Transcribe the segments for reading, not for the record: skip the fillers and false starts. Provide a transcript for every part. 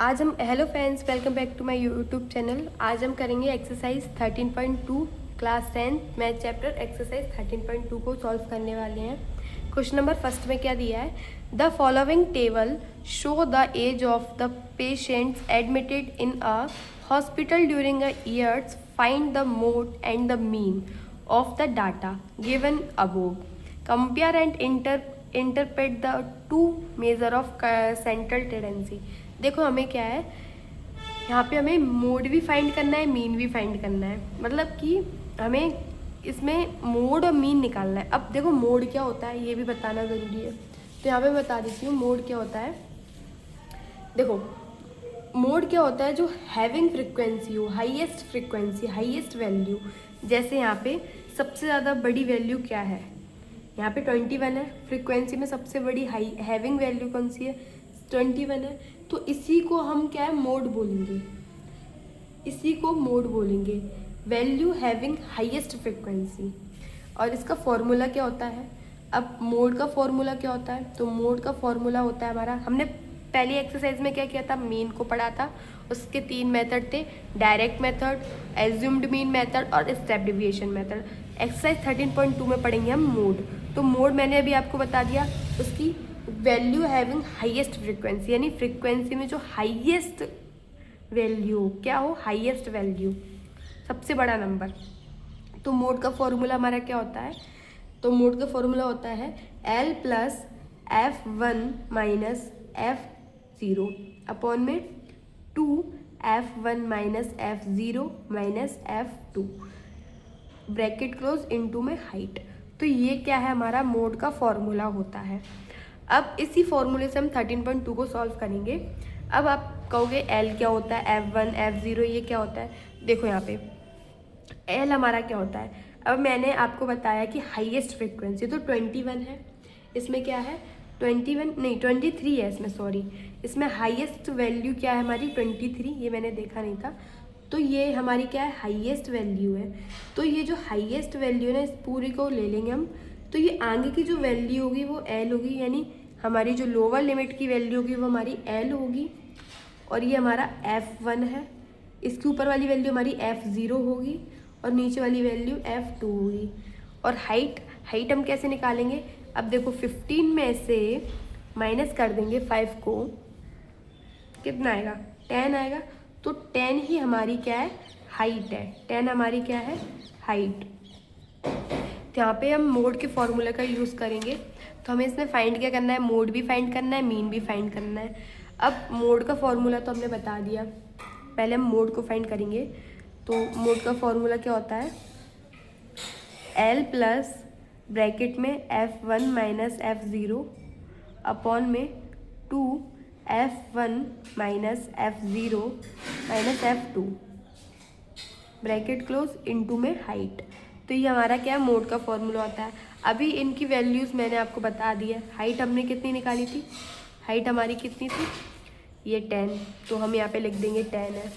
आज हम hello friends, welcome back to my YouTube channel. आज हम करेंगे exercise 13.2 class 10 math chapter exercise 13.2 को सॉल्व करने वाले हैं। क्वेश्चन नंबर फर्स्ट में क्या दिया है? The following table show the age of the patients admitted in a hospital during a years. Find the mode and the mean of the data given above. Compare and interpret the two measure of central tendency. देखो हमें क्या है, यहाँ पे हमें mode भी find करना है, मीन भी फाइंड करना है। मतलब कि हमें इसमें मोड और मीन निकालना है। अब देखो मोड क्या होता है ये भी बताना ज़रूरी है, तो यहाँ पे मैं बता देती हूँ मोड क्या होता है। देखो मोड क्या होता है, जो हैविंग फ्रिक्वेंसी हो, हाईएस्ट फ्रिक्वेंसी, हाईएस्ट वैल्यू। जैसे यहाँ पे सबसे ज़्यादा बड़ी वैल्यू क्या है, यहाँ पे 21 है। फ्रिक्वेंसी में सबसे बड़ी हाई हैविंग वैल्यू कौन सी है? 21 है। तो इसी को हम क्या है, मोड बोलेंगे। इसी को मोड बोलेंगे, वैल्यू हैविंग हाईएस्ट फ्रिक्वेंसी। और इसका फॉर्मूला क्या होता है? अब मोड का फॉर्मूला क्या होता है? तो मोड का फॉर्मूला होता है हमारा, हमने पहली एक्सरसाइज में क्या किया था, मीन को पढ़ा था। उसके 3 मेथड थे, direct method, assumed mean method और स्टेप डिविएशन मेथड। एक्सरसाइज 13.2 में पढ़ेंगे हम मोड। तो मोड मैंने अभी आपको बता दिया, उसकी वैल्यू हैविंग हाईएस्ट फ्रिक्वेंसी, यानी फ्रिक्वेंसी में जो हाईएस्ट वैल्यू क्या हो, हाईएस्ट वैल्यू, सबसे बड़ा नंबर। तो मोड का फॉर्मूला हमारा क्या होता है? तो मोड का फॉर्मूला होता है L plus F1 minus F0 upon में 2F1 minus F0 minus F2 bracket close into में हाइट। तो ये क्या है, हमारा मोड का फॉर्मूला होता है। अब इसी फॉर्मूले से हम 13.2 को सॉल्व करेंगे। अब आप कहोगे L क्या होता है, F1 F0 ये क्या होता है? देखो यहाँ पे L हमारा क्या होता है, अब मैंने आपको बताया कि हाईएस्ट फ्रिक्वेंसी तो 21 है। इसमें क्या है, 21 नहीं 23 है इसमें, सॉरी। इसमें हाईएस्ट वैल्यू क्या है हमारी, 23। ये मैंने देखा नहीं था। तो ये हमारी क्या है, हाईएस्ट वैल्यू है। तो ये जो हाईएस्ट वैल्यू है ना, इस पूरी को ले लेंगे हम। तो ये आगे की जो वैल्यू होगी वो L होगी, यानी हमारी जो लोअर लिमिट की वैल्यू होगी वो हमारी L होगी। और ये हमारा F1 है। इसके ऊपर वाली वैल्यू हमारी F0 होगी और नीचे वाली वैल्यू F2 होगी। और हाइट हम कैसे निकालेंगे? अब देखो 15 में से माइनस कर देंगे 5 को, कितना आएगा, 10 आएगा। तो 10 ही हमारी क्या है, हाइट है। 10 हमारी क्या है, हाइट। तो यहाँ पे हम मोड के फॉर्मूला का यूज़ करेंगे। तो हमें इसमें फाइंड क्या करना है, मोड भी फाइंड करना है, मीन भी फाइंड करना है। अब मोड का फॉर्मूला तो हमने बता दिया, पहले हम मोड को फाइंड करेंगे। तो मोड का फॉर्मूला क्या होता है, L प्लस ब्रैकेट में F1 माइनस F0 अपॉन में 2F1 minus F0 minus F2 bracket close into में हाइट। तो ये हमारा क्या है, मोड का फॉर्मूला होता है। अभी इनकी वैल्यूज़ मैंने आपको बता दी है। हाइट हमने कितनी निकाली थी, हाइट हमारी कितनी थी, ये 10। तो हम यहाँ पे लिख देंगे 10 है।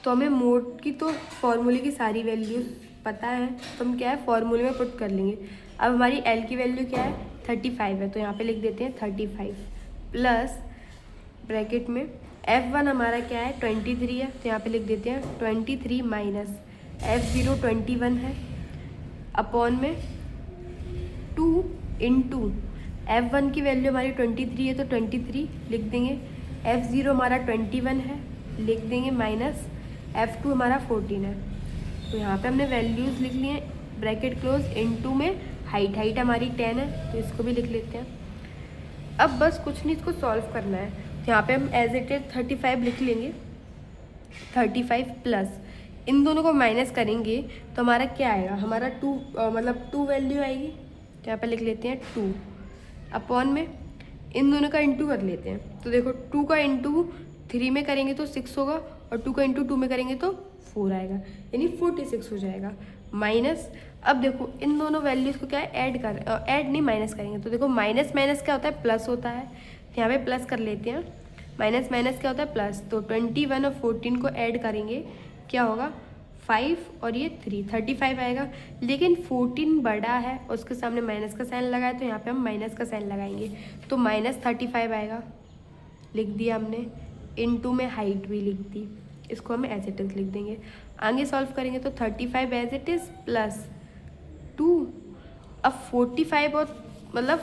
तो हमें मोड की तो फॉर्मूले की सारी वैल्यूज़ पता है, तो हम क्या है फॉर्मूले में पुट कर लेंगे। अब हमारी L की वैल्यू क्या है, 35 है। तो यहाँ पे लिख देते हैं 35 प्लस ब्रैकेट में F1 हमारा क्या है, 23 है। तो यहाँ पे लिख देते हैं 23 माइनस F0 21 है अपॉन में 2 इंटू F1 की वैल्यू हमारी 23 है, तो 23 लिख देंगे। F0 हमारा 21 है, लिख देंगे माइनस F2 हमारा 14 है। तो यहाँ पे हमने वैल्यूज़ लिख ली हैं, ब्रैकेट क्लोज इनटू में हाइट हमारी 10 है, तो इसको भी लिख लेते हैं। अब बस कुछ नहीं, इसको सॉल्व करना है। तो यहाँ पे हम एज इट इज 35 लिख लेंगे। 35 प्लस इन दोनों को माइनस करेंगे तो हमारा क्या आएगा, हमारा 2 मतलब 2 वैल्यू आएगी। तो यहाँ पे लिख लेते हैं 2 अपॉन में इन दोनों का इंटू कर लेते हैं। तो देखो 2 का इंटू 3 में करेंगे तो 6 होगा, और 2 का इंटू 2 में करेंगे तो 4 आएगा, यानी 46 हो जाएगा। माइनस, अब देखो इन दोनों वैल्यूज़ को क्या है, ऐड नहीं माइनस करेंगे। तो देखो माइनस माइनस क्या होता है, प्लस होता है। तो यहाँ पे प्लस कर लेते हैं। माइनस माइनस क्या होता है, प्लस। तो 21 और 14 को ऐड करेंगे, क्या होगा 5 और ये 3, 35 आएगा। लेकिन 14 बड़ा है, उसके सामने माइनस का साइन लगाए, तो यहाँ पे हम माइनस का साइन लगाएंगे, तो -35 आएगा। लिख दिया हमने, इनटू में हाइट भी लिख दी, इसको हम एज इट इज़ लिख देंगे। आगे सॉल्व करेंगे तो 35 एज इट इज़ प्लस 2। अब 45 और मतलब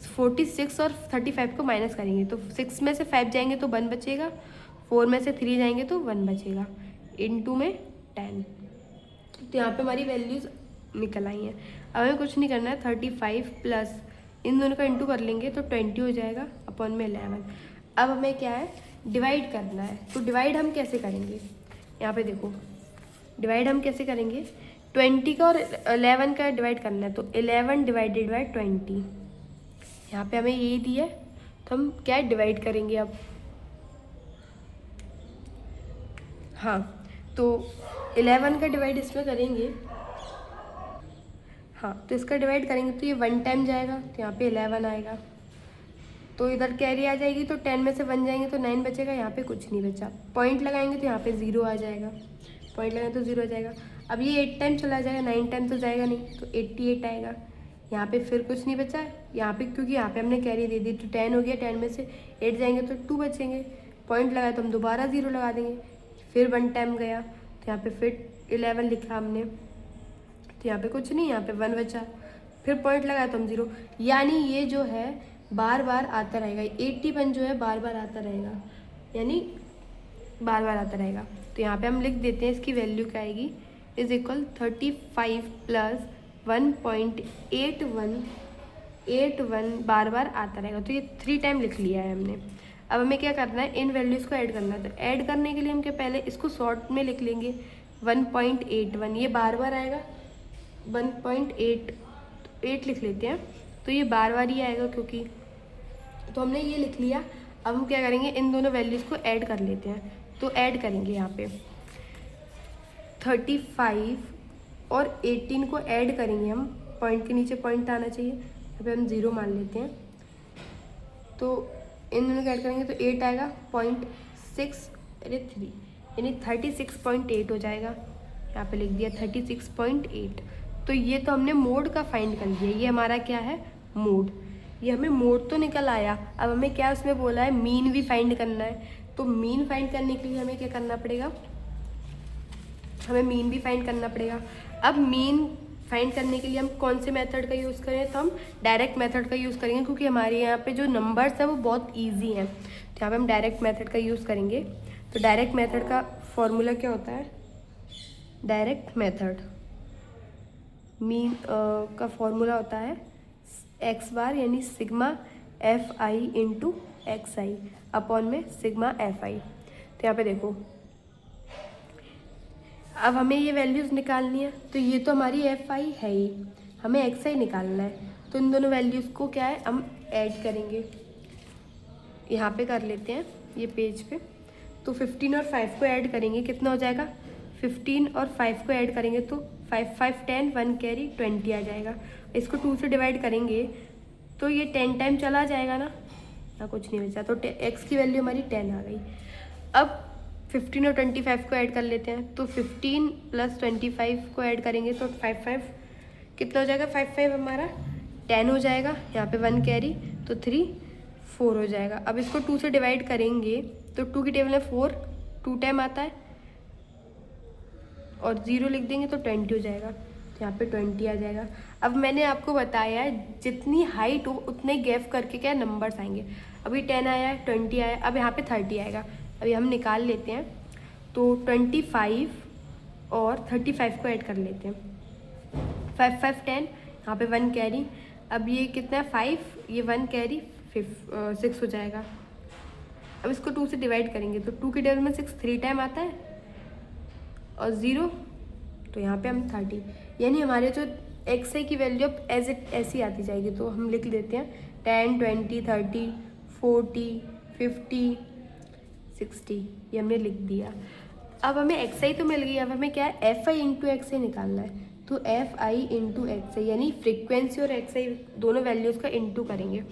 46 और 35 को माइनस करेंगे तो 6 में से 5 जाएंगे तो 1 बचेगा, 4 में से 3 जाएंगे तो 1 बचेगा, इनटू में 10। तो यहाँ पे हमारी वैल्यूज़ निकल आई हैं। अब हमें कुछ नहीं करना है, 35 प्लस इन दोनों का इंटू कर लेंगे तो 20 हो जाएगा अपॉन में 11। अब हमें क्या है, डिवाइड करना है। तो डिवाइड हम कैसे करेंगे, यहाँ पे देखो डिवाइड हम कैसे करेंगे, 20 का और 11 का डिवाइड करना है तो 11 डिवाइडेड बाई 20। यहाँ पे हमें यही दिया है तो हम क्या है डिवाइड करेंगे अब। हाँ तो 11 का डिवाइड इसमें करेंगे, हाँ तो इसका डिवाइड करेंगे तो ये 1 टाइम जाएगा तो यहाँ पे 11 आएगा, तो इधर कैरी आ जाएगी तो 10 में से 1 जाएंगे तो 9 बचेगा, यहाँ पे कुछ नहीं बचा। पॉइंट लगाएंगे तो यहाँ पे 0 आ जाएगा, पॉइंट लगाएंगे तो 0 आ जाएगा। अब ये 8 टाइम चला जाएगा, 9 टाइम तो जाएगा नहीं, तो 88 आएगा। यहाँ पे फिर कुछ नहीं बचा यहाँ पे, क्योंकि यहाँ पे हमने कैरी दे दी तो 10 हो गया, 10 में से 8 जाएंगे तो 2 बचेंगे। पॉइंट लगाए तो हम दोबारा 0 लगा देंगे, फिर 1 टाइम गया तो यहाँ पे फिर 11 लिखा हमने, तो यहाँ पे कुछ नहीं, यहाँ पे 1 बचा, फिर पॉइंट लगाया तो हम 0। यानी ये जो है बार बार आता रहेगा, 81 जो है बार बार आता रहेगा, यानी बार बार आता रहेगा। तो यहाँ पे हम लिख देते हैं इसकी वैल्यू क्या आएगी, इज इक्वल 35 प्लस 1.8181 बार बार आता रहेगा। तो ये 3 टाइम लिख लिया है हमने। अब हमें क्या करना है, इन वैल्यूज़ को ऐड करना है। तो ऐड करने के लिए हम क्या पहले इसको शॉर्ट में लिख लेंगे 1.81, ये बार बार आएगा, 1.88 लिख लेते हैं तो ये बार बार ही आएगा क्योंकि, तो हमने ये लिख लिया। अब हम क्या करेंगे, इन दोनों वैल्यूज़ को ऐड कर लेते हैं। तो ऐड करेंगे यहाँ पे 35 और 18 को ऐड करेंगे हम, पॉइंट के नीचे पॉइंट आना चाहिए, यहाँ पे हम 0 मान लेते हैं। तो इन दोनों को ऐड करेंगे तो 8 आएगा, 0.6 यानी 36.8 हो जाएगा। यहाँ पे लिख दिया 36.8। तो ये तो हमने मोड का फाइंड कर लिया, ये हमारा क्या है मोड, ये हमें मोड तो निकल आया। अब हमें क्या उसमें बोला है, मीन भी फाइंड करना है। तो मीन फाइंड करने के लिए हमें क्या करना पड़ेगा, हमें मीन भी फाइंड करना पड़ेगा। अब मीन फाइंड करने के लिए हम कौन से मेथड का यूज़ करें, तो हम डायरेक्ट मेथड का यूज़ करेंगे, क्योंकि हमारे यहाँ पे जो नंबर्स हैं वो बहुत ईजी हैं। तो यहाँ पे हम डायरेक्ट मेथड का यूज़ करेंगे। तो डायरेक्ट मेथड का फॉर्मूला क्या होता है, डायरेक्ट मेथड मीन का फॉर्मूला होता है एक्स बार यानी sigma F I into x I upon में सिग्मा एफ आई। तो यहाँ पे देखो अब हमें ये वैल्यूज़ निकालनी है, तो ये तो हमारी एफ आई है ही, हमें एक्स आई निकालना है। तो इन दोनों वैल्यूज़ को क्या है हम ऐड करेंगे, यहाँ पे कर लेते हैं ये पेज पे। तो 15 और 5 को ऐड करेंगे, कितना हो जाएगा, 15 और 5 को ऐड करेंगे तो 5 5 10, 1 कैरी 20 आ जाएगा। इसको 2 से डिवाइड करेंगे तो ये 10 टाइम चला जाएगा ना, कुछ नहीं बचा, तो एक्स की वैल्यू हमारी 10 आ गई। अब 15 और 25 को ऐड कर लेते हैं, तो 15 प्लस 25 को ऐड करेंगे तो 5 5 कितना हो जाएगा, 5 5 हमारा 10 हो जाएगा। यहाँ पे 1 कैरी तो 3 4 हो जाएगा। अब इसको 2 से डिवाइड करेंगे तो 2 की टेबल में 4 2 टाइम आता है और 0 लिख देंगे तो 20 हो जाएगा। तो यहाँ पे 20 आ जाएगा। अब मैंने आपको बताया जितनी हाइट हो उतने गैप करके क्या नंबर्स आएंगे। अभी 10 आया, 20 आया, अब यहाँ पे 30 आएगा। अभी हम निकाल लेते हैं, तो 25 और 35 को ऐड कर लेते हैं। 5 5 10, यहाँ पे 1 कैरी, अब ये कितना है 5, ये 1 कैरी 6 हो जाएगा। अब इसको 2 से डिवाइड करेंगे तो 2 की टेबल में 6 3 टाइम आता है और 0, तो यहाँ पे हम 30, यानी हमारे जो एक्स आई की वैल्यू अब एज इट ऐसी आती जाएगी। तो हम लिख लेते हैं 10 20 30 40 50 60, ये हमने लिख दिया। अब हमें एक्स आई तो मिल गई, अब हमें क्या है एफ आई इंटू एक्स आई निकालना है। तो एफ आई इंटू एक्स आई यानी फ्रीक्वेंसी और एक्स आई दोनों वैल्यूज़ का इंटू करेंगे।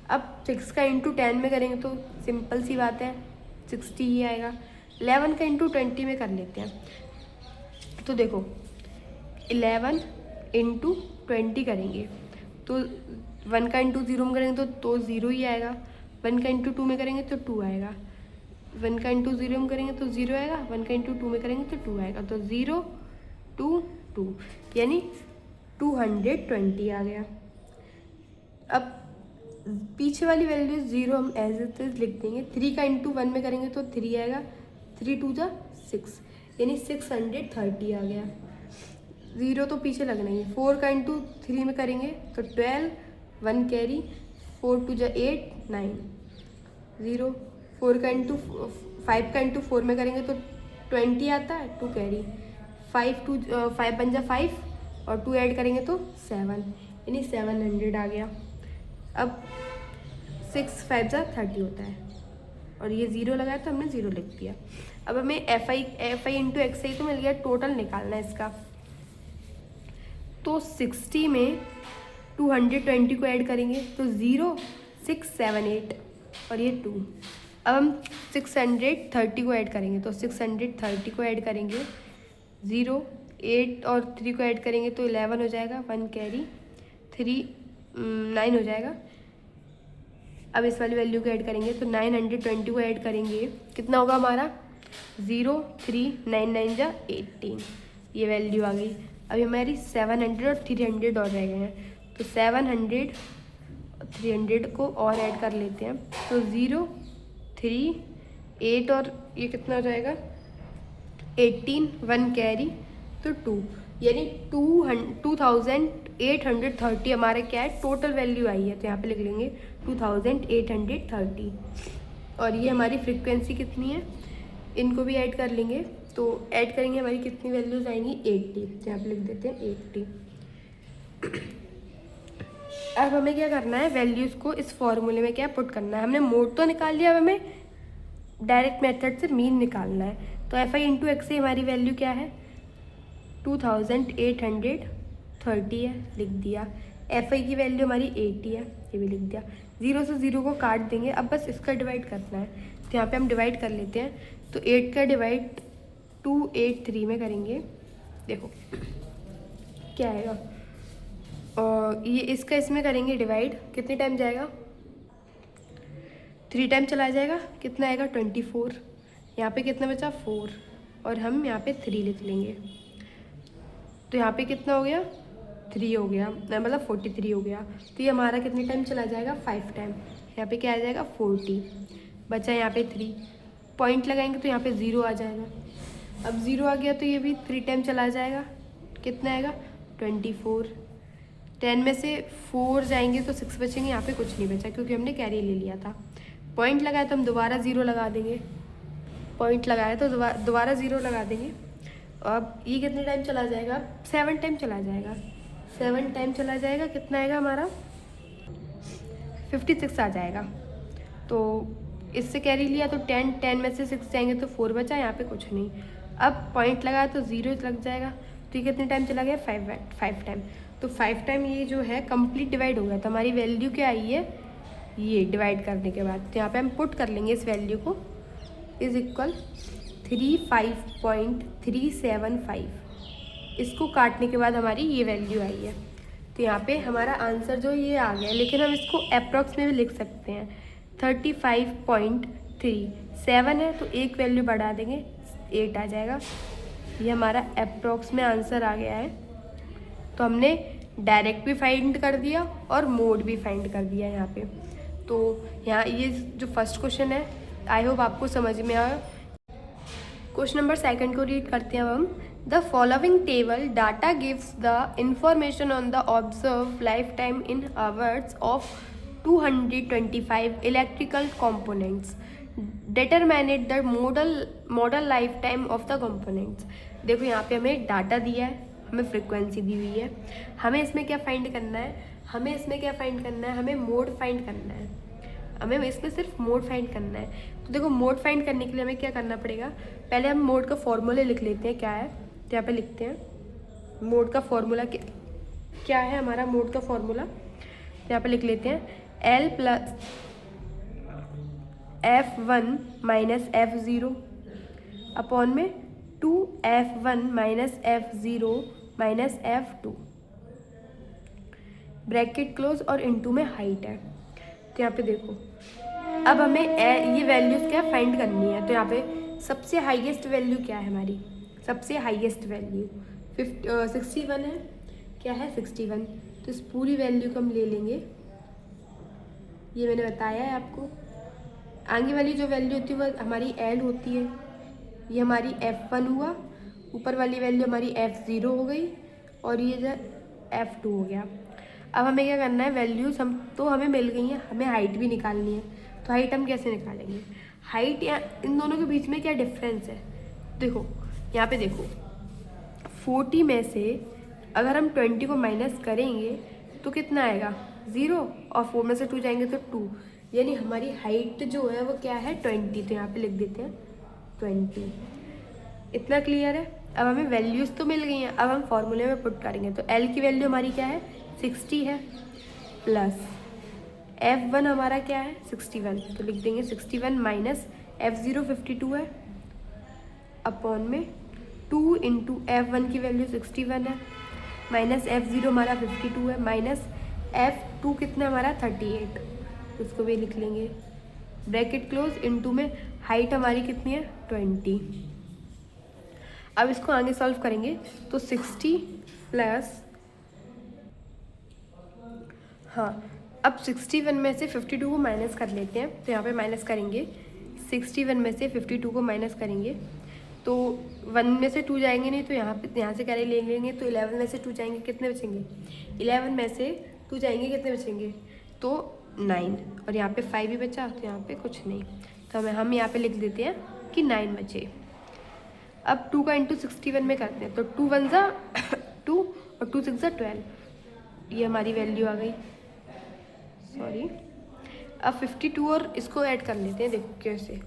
अब 6 का इंटू 10 में करेंगे तो सिंपल सी बात है 60 ही आएगा। 11 का इंटू 20 में कर लेते हैं, तो देखो 11 इंटू 20 करेंगे तो 1 का इंटू 0 में करेंगे तो 0 ही आएगा। 1 का इंटू 2 में करेंगे तो 2 आएगा, 1 का इंटू 0 में करेंगे तो 0 आएगा, 1 का इंटू 2 में करेंगे तो 2 आएगा, तो 0 2 2 यानी 220 आ गया। अब पीछे वाली वैल्यू 0 हम एज इट इज लिख देंगे। 3 का इंटू 1 में करेंगे तो 3 आएगा, 3 2 जा 6 यानी 630 आ गया। 0 तो पीछे लगना ही है। 4 का इंटू 3 में करेंगे तो 12, 1 कैरी, 4 2 जा 8 9 0। 4 का इंटू 5 का इंटू 4 में करेंगे तो 20 आता है, 2 कैरी, 5 बन जा 5 और 2 ऐड करेंगे तो 7 यानी 700 आ गया। अब 6 5 जा 30 होता है और ये 0 लगाया तो हमने 0 लिख दिया। अब हमें एफ आई इंटू एक्स आई तो मिल गया, टोटल निकालना है इसका। तो 60 में 220 को ऐड करेंगे तो 0 6 7 8 और ये 2। अब हम 630 को ऐड करेंगे तो 630 को ऐड करेंगे, 0 8 और 3 को ऐड करेंगे तो 11 हो जाएगा, 1 कैरी, 3 9 हो जाएगा। अब इस वाली वैल्यू को ऐड करेंगे तो 920 को ऐड करेंगे, कितना होगा हमारा 0 3 9 9 जा 18, ये वैल्यू आ गई। अभी हमारी 700 और 300 और रह गए हैं, तो 700 300 को और ऐड कर लेते हैं तो 0 3 8 और ये कितना हो जाएगा 18, 1 कैरी तो 2 यानी 2830 हमारे क्या है टोटल वैल्यू आई है, तो यहाँ पे लिख लेंगे 2830। और ये हमारी फ्रीक्वेंसी कितनी है, इनको भी ऐड कर लेंगे तो ऐड करेंगे हमारी कितनी वैल्यूज आएंगी 80, तो यहाँ पे लिख देते हैं 80। अब हमें क्या करना है, वैल्यूज़ को इस फॉर्मूले में क्या पुट करना है। हमने मोड तो निकाल लिया, अब हमें डायरेक्ट मेथड से मीन निकालना है। तो एफ आई इंटू एक्स आई हमारी वैल्यू क्या है 2830 है, लिख दिया। एफ आई की वैल्यू हमारी 80 है, ये भी लिख दिया। 0 से 0 को काट देंगे, अब बस इसका डिवाइड करना है, तो यहाँ पे हम डिवाइड कर लेते हैं। तो 8 का डिवाइड 283 में करेंगे, देखो क्या आएगा, और ये इसका इसमें करेंगे डिवाइड, कितने टाइम जाएगा 3 टाइम चला जाएगा, कितना आएगा 24। यहाँ पे कितना बचा 4 और हम यहाँ पे 3 लिख लेंगे, तो यहाँ पे कितना हो गया 3 हो गया, मतलब 43 हो गया। तो ये हमारा कितने टाइम चला जाएगा 5 टाइम, यहाँ पे क्या आ जाएगा 40, बचा यहाँ पे 3, पॉइंट लगाएंगे तो यहाँ पे 0 आ जाएगा। अब 0 आ गया तो ये भी 3 टाइम चला जाएगा, कितना आएगा 24। 10 में से 4 जाएंगे तो 6 बचेंगे, यहाँ पे कुछ नहीं बचा क्योंकि हमने कैरी ले लिया था। पॉइंट लगाया तो हम दोबारा 0 लगा देंगे, पॉइंट लगाया तो दोबारा 0 लगा देंगे। अब ये कितने टाइम चला जाएगा 7 टाइम चला जाएगा, 7 टाइम चला जाएगा, कितना आएगा हमारा 56 आ जाएगा। तो इससे कैरी लिया तो 10 में से 6 जाएंगे तो 4 बचा, यहाँ पे कुछ नहीं। अब पॉइंट लगाया तो 0 लग जाएगा, तो ये कितने टाइम चला गया 5 टाइम। तो 5 टाइम ये जो है कंप्लीट डिवाइड हो गया, तो हमारी वैल्यू क्या आई है ये डिवाइड करने के बाद। तो यहाँ पे हम पुट कर लेंगे इस वैल्यू को, इज इक्वल 35.375। इसको काटने के बाद हमारी ये वैल्यू आई है, तो यहाँ पे हमारा आंसर जो ये आ गया, लेकिन हम इसको अप्रॉक्स में भी लिख सकते हैं। 35.37 है तो एक वैल्यू बढ़ा देंगे 8 आ जाएगा, ये हमारा अप्रॉक्स में आंसर आ गया है। तो हमने डायरेक्ट भी फाइंड कर दिया और मोड भी फाइंड कर दिया यहाँ पे। तो यहाँ ये जो फर्स्ट क्वेश्चन है आई होप आपको समझ में आया। क्वेश्चन नंबर 2 को रीड करते हैं अब हम। The following table data gives the information on the observe life time in hours of 225 electrical components. Determine the modal life time of the components. देखो यहाँ पे हमें डाटा दिया है, हमें फ्रीक्वेंसी दी हुई है, हमें इसमें क्या फाइंड करना है, हमें मोड फाइंड करना है, हमें इसमें सिर्फ मोड फाइंड करना है। तो देखो मोड फाइंड करने के लिए हमें क्या करना पड़ेगा, पहले हम मोड का फॉर्मूला लिख लेते हैं क्या है। तो यहाँ पे लिखते हैं मोड का फॉर्मूला क्या है, हमारा मोड का फॉर्मूला यहाँ पे लिख लेते हैं L plus F1 minus F0 upon में 2F1 minus F0 minus F2, bracket close और इनटू में हाइट है। तो यहाँ पे देखो अब हमें ये वैल्यूज़ क्या फाइंड करनी है। तो यहाँ पे सबसे हाईएस्ट वैल्यू क्या है हमारी, सबसे हाईएस्ट वैल्यू 61 है। क्या है 61। तो इस पूरी वैल्यू को हम ले लेंगे, ये मैंने बताया है आपको। आगे वाली जो वैल्यू होती है वो हमारी L होती है, ये हमारी F1 हुआ, ऊपर वाली वैल्यू हमारी F0 हो गई और ये जो F2 हो गया। अब हमें क्या करना है, वैल्यूज़ हम तो हमें मिल गई हैं, हमें हाइट भी निकालनी है। तो हाइट हम कैसे निकालेंगे, हाइट या इन दोनों के बीच में क्या डिफरेंस है। देखो यहाँ पे देखो 40 में से अगर हम 20 को माइनस करेंगे तो कितना आएगा 0, और 4 में से 2 जाएंगे तो 2, यानी हमारी हाइट जो है वो क्या है 20। तो यहाँ पे लिख देते हैं 20। इतना क्लियर है। अब हमें वैल्यूज़ तो मिल गई हैं, अब हम फॉर्मूले में पुट करेंगे। तो L की वैल्यू हमारी क्या है 60 है, प्लस F1 हमारा क्या है 61। तो लिख देंगे 61 माइनस F0 52 है, अपॉन में 2 इंटू F1 की वैल्यू 61 है, माइनस F0 हमारा 52 है, माइनस F2 कितना हमारा 38। उसको भी लिख लेंगे, ब्रैकेट क्लोज, इनटू में हाइट हमारी कितनी है 20। अब इसको आगे सॉल्व करेंगे तो 60 प्लस, हाँ अब 61 में से 52 को माइनस कर लेते हैं। तो यहाँ पे माइनस करेंगे, 61 में से 52 को माइनस करेंगे तो 1 में से 2 जाएंगे नहीं, तो यहाँ से कैरी ले लेंगे। तो 11 में से 2 जाएंगे, कितने बचेंगे 11 में से 2 जाएंगे, कितने बचेंगे तो 9, और यहाँ पे 5 ही बचा, तो यहाँ पे कुछ नहीं। तो हम यहाँ पे लिख देते हैं कि 9 बचे। अब 2 का इंटू 61 में करते हैं, तो 2 1 जा 2 और 2 6 जा 12, ये हमारी वैल्यू आ गई। सॉरी, अब 52 और इसको ऐड कर लेते हैं। देखो कैसे,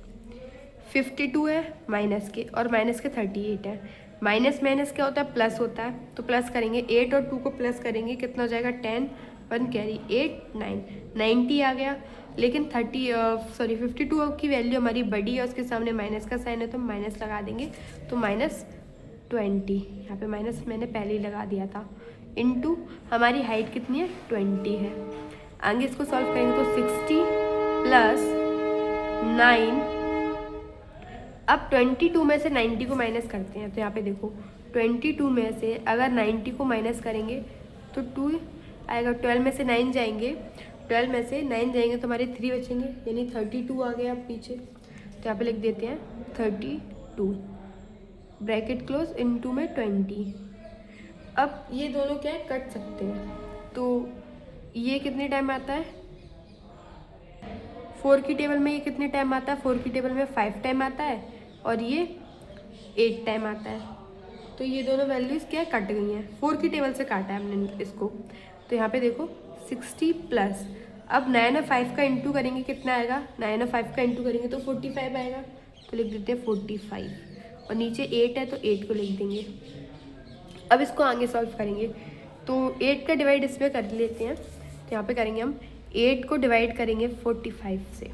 52 है माइनस के, और माइनस के 38 है। माइनस माइनस क्या होता है प्लस होता है, तो प्लस करेंगे 8 और 2 को प्लस करेंगे, कितना हो जाएगा 10, 1 कैरी 8 9 90 आ गया। लेकिन 52 की वैल्यू हमारी बड़ी है, उसके सामने माइनस का साइन है तो माइनस लगा देंगे, तो -20। यहाँ पे माइनस मैंने पहले ही लगा दिया था, इनटू हमारी हाइट कितनी है 20 है। आगे इसको सॉल्व करेंगे तो 60 प्लस 9, अब 22 में से 90 को माइनस करते हैं। तो यहाँ पे देखो 22 में से अगर 90 को माइनस करेंगे तो 2 आएगा, 12 में से 9 जाएंगे, 12 में से 9 जाएंगे तो हमारे 3 बचेंगे, यानी 32 आ गया अब पीछे। तो यहाँ पे लिख देते हैं 32, ब्रैकेट क्लोज, इनटू में 20। अब ये दोनों क्या है कट सकते हैं, तो ये कितने टाइम आता है 4 की टेबल में, ये कितने टाइम आता है 4 की टेबल में 5 टाइम आता है, और ये 8 टाइम आता है। तो ये दोनों वैल्यूज़ क्या कट गई हैं, 4 की टेबल से काटा है हमने इसको। तो यहाँ पे देखो 60 प्लस, अब 9 और 5 का इंटू करेंगे, कितना आएगा 9 और 5 का इंटू करेंगे तो 45 आएगा। तो लिख देते हैं 45, और नीचे 8 है तो 8 को लिख देंगे। अब इसको आगे सॉल्व करेंगे तो 8 का डिवाइड इसमें कर लेते हैं। तो यहाँ पे करेंगे हम 8 को डिवाइड करेंगे 45 से,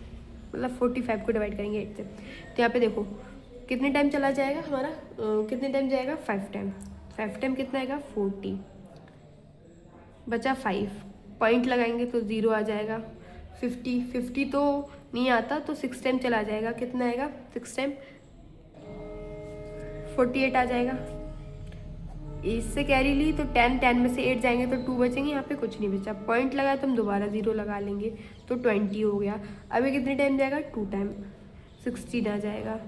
मतलब 45 को डिवाइड करेंगे 8 से। तो यहाँ पे देखो कितने टाइम चला जाएगा हमारा, कितने टाइम जाएगा 5 टाइम, 5 टाइम कितना आएगा 40, बचा 5, पॉइंट लगाएंगे तो 0 आ जाएगा। 50 तो नहीं आता, तो 6 टाइम चला जाएगा, कितना आएगा 6 टाइम 48 आ जाएगा। इससे कैरी ली तो 10 में से 8 जाएंगे तो 2 बचेंगे, यहाँ पे कुछ नहीं बचा, पॉइंट लगाया तो हम दोबारा 0 लगा लेंगे तो 20 हो गया। अभी कितने टाइम जाएगा 2 टाइम, 16 आ जाएगा।